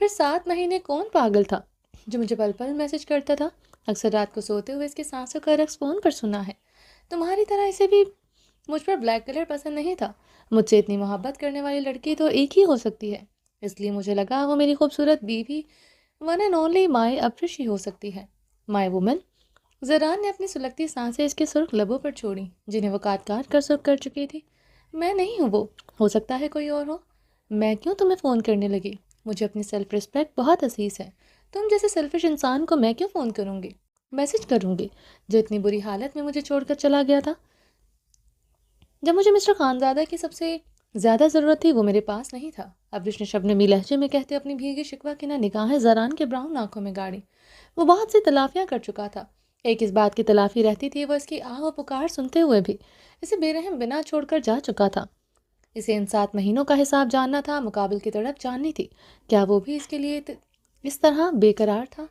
پھر 7 مہینے کون پاگل تھا جو مجھے پل پل میسج کرتا تھا؟ اکثر رات کو سوتے ہوئے اس کے سانسوں کا رقص فون پر سنا ہے۔ تمہاری طرح اسے بھی مجھ پر بلیک کلر پسند نہیں تھا۔ مجھ سے اتنی محبت کرنے والی لڑکی تو ایک ہی ہو سکتی ہے، اس لیے مجھے لگا وہ میری خوبصورت بیوی ون اینڈ اونلی مائی ابریش ہی ہو سکتی ہے، مائی وومن۔ زران نے اپنی سلگتی سانسیں اس کے سرخ لبوں پر چھوڑی جنہیں وہ کاٹ کاٹ کر سرخ کر چکی تھی۔ میں نہیں ہوں وہ، ہو سکتا ہے کوئی اور ہو۔ میں کیوں تمہیں فون کرنے لگی؟ مجھے اپنی سیلف رسپیکٹ بہت عزیز ہے۔ تم جیسے سیلفش انسان کو میں کیوں فون کروں گی، میسج کروں گی، جو اتنی بری حالت میں مجھے چھوڑ کر چلا گیا تھا؟ جب مجھے مسٹر خانزادہ کی سب سے زیادہ ضرورت تھی وہ میرے پاس نہیں تھا۔ ابرش نے شبنمی لہجے میں کہتے اپنی بھیگی شکوہ کی نہ نگاہیں زران کے براؤن آنکھوں میں گاڑی۔ وہ بہت سی تلافیاں کر چکا تھا، ایک اس بات کی تلافی رہتی تھی وہ اس کی آہ و پکار سنتے ہوئے بھی اسے بے رحم بنا چھوڑ کر جا چکا تھا۔ اسے ان 7 مہینوں کا حساب جاننا تھا، مقابل کی تڑپ جاننی تھی۔ کیا وہ بھی اس کے لیے اس طرح بے قرار تھا؟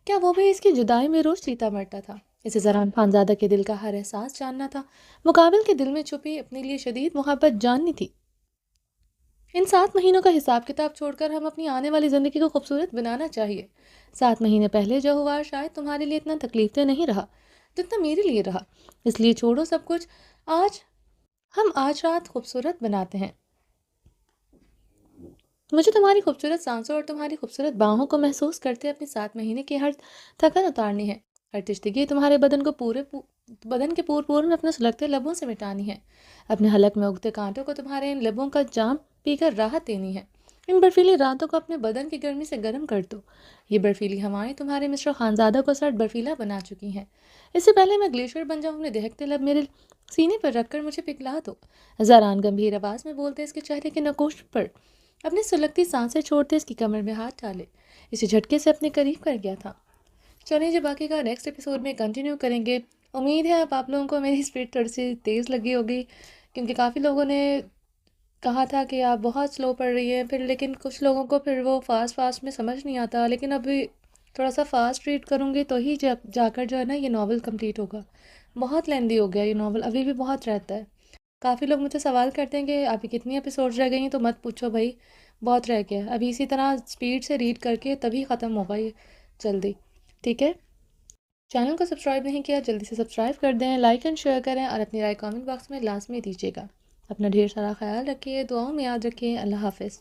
کیا وہ بھی اس کی جدائی میں روز چیتا مرتا تھا؟ اسے زران خانزادہ کے دل کا ہر احساس جاننا تھا، مقابل کے دل میں چھپی اپنے لیے شدید محبت جاننی تھی۔ ان 7 مہینوں کا حساب کتاب چھوڑ کر ہم اپنی آنے والی زندگی کو خوبصورت بنانا چاہیے۔ 7 مہینے پہلے جو ہوا شاید تمہارے لیے اتنا تکلیف دہ نہیں رہا جتنا میرے لیے رہا، اس لیے چھوڑو سب کچھ، آج رات خوبصورت بناتے ہیں۔ مجھے تمہاری خوبصورت سانسوں اور تمہاری خوبصورت باہوں کو محسوس کرتے اپنی 7 مہینے کی ہر تھکن اتارنی ہے، ہر تشتگی تمہارے بدن کے پور میں اپنے سلگتے لبوں سے مٹانی ہے، اپنے حلق میں اگتے کانٹوں کو تمہارے ان لبوں کا جام پی کر راحت دینی ہے۔ ان برفیلی راتوں کو اپنے بدن کی گرمی سے گرم کر دو۔ یہ برفیلی ہوائیں تمہارے مسٹر خانزادہ کو سرد برفیلا بنا چکی ہیں۔ اس سے پہلے میں گلیشیئر بن جاؤں اپنے دہکتے لب میرے سینے پر رکھ کر مجھے پگھلا دو۔ زران گمبھیر آواز میں بولتے اس کے چہرے کے نقوش پر اپنی سلگتی سانسیں چھوڑتے اس کی کمر میں ہاتھ ڈالے، اسے جھٹکے سے اپنے قریب کر گیا تھا۔ چلیے جو باقی کا نیکسٹ ایپیسوڈ میں کنٹینیو کریں گے۔ امید ہے اب آپ لوگوں کو میری اسپیڈ تھوڑی سی تیز لگی ہوگی، کیونکہ کافی لوگوں نے کہا تھا کہ آپ بہت سلو پڑھ رہی ہیں، لیکن کچھ لوگوں کو پھر وہ فاسٹ میں سمجھ نہیں آتا، لیکن ابھی تھوڑا سا فاسٹ ریڈ کروں گی تو ہی جا کر جو ہے نا یہ ناول کمپلیٹ ہوگا۔ بہت لیندی ہو گیا یہ ناول، ابھی بھی بہت رہتا ہے۔ کافی لوگ مجھے سوال کرتے ہیں کہ ابھی کتنی ایپیسوڈ رہ گئی ہیں، تو مت پوچھو بھائی، بہت رہ گیا۔ ابھی اسی طرح اسپیڈ سے ریڈ کر کے تبھی ختم ہوگا یہ جلدی، ٹھیک ہے؟ چینل کو سبسکرائب نہیں کیا جلدی سے سبسکرائب کر دیں، لائک اینڈ شیئر کریں اور اپنی رائے کامنٹ باکس میں لازمی دیجیے گا۔ اپنا ڈھیر سارا خیال رکھیے، دعاؤں میں یاد رکھیے۔ اللہ حافظ۔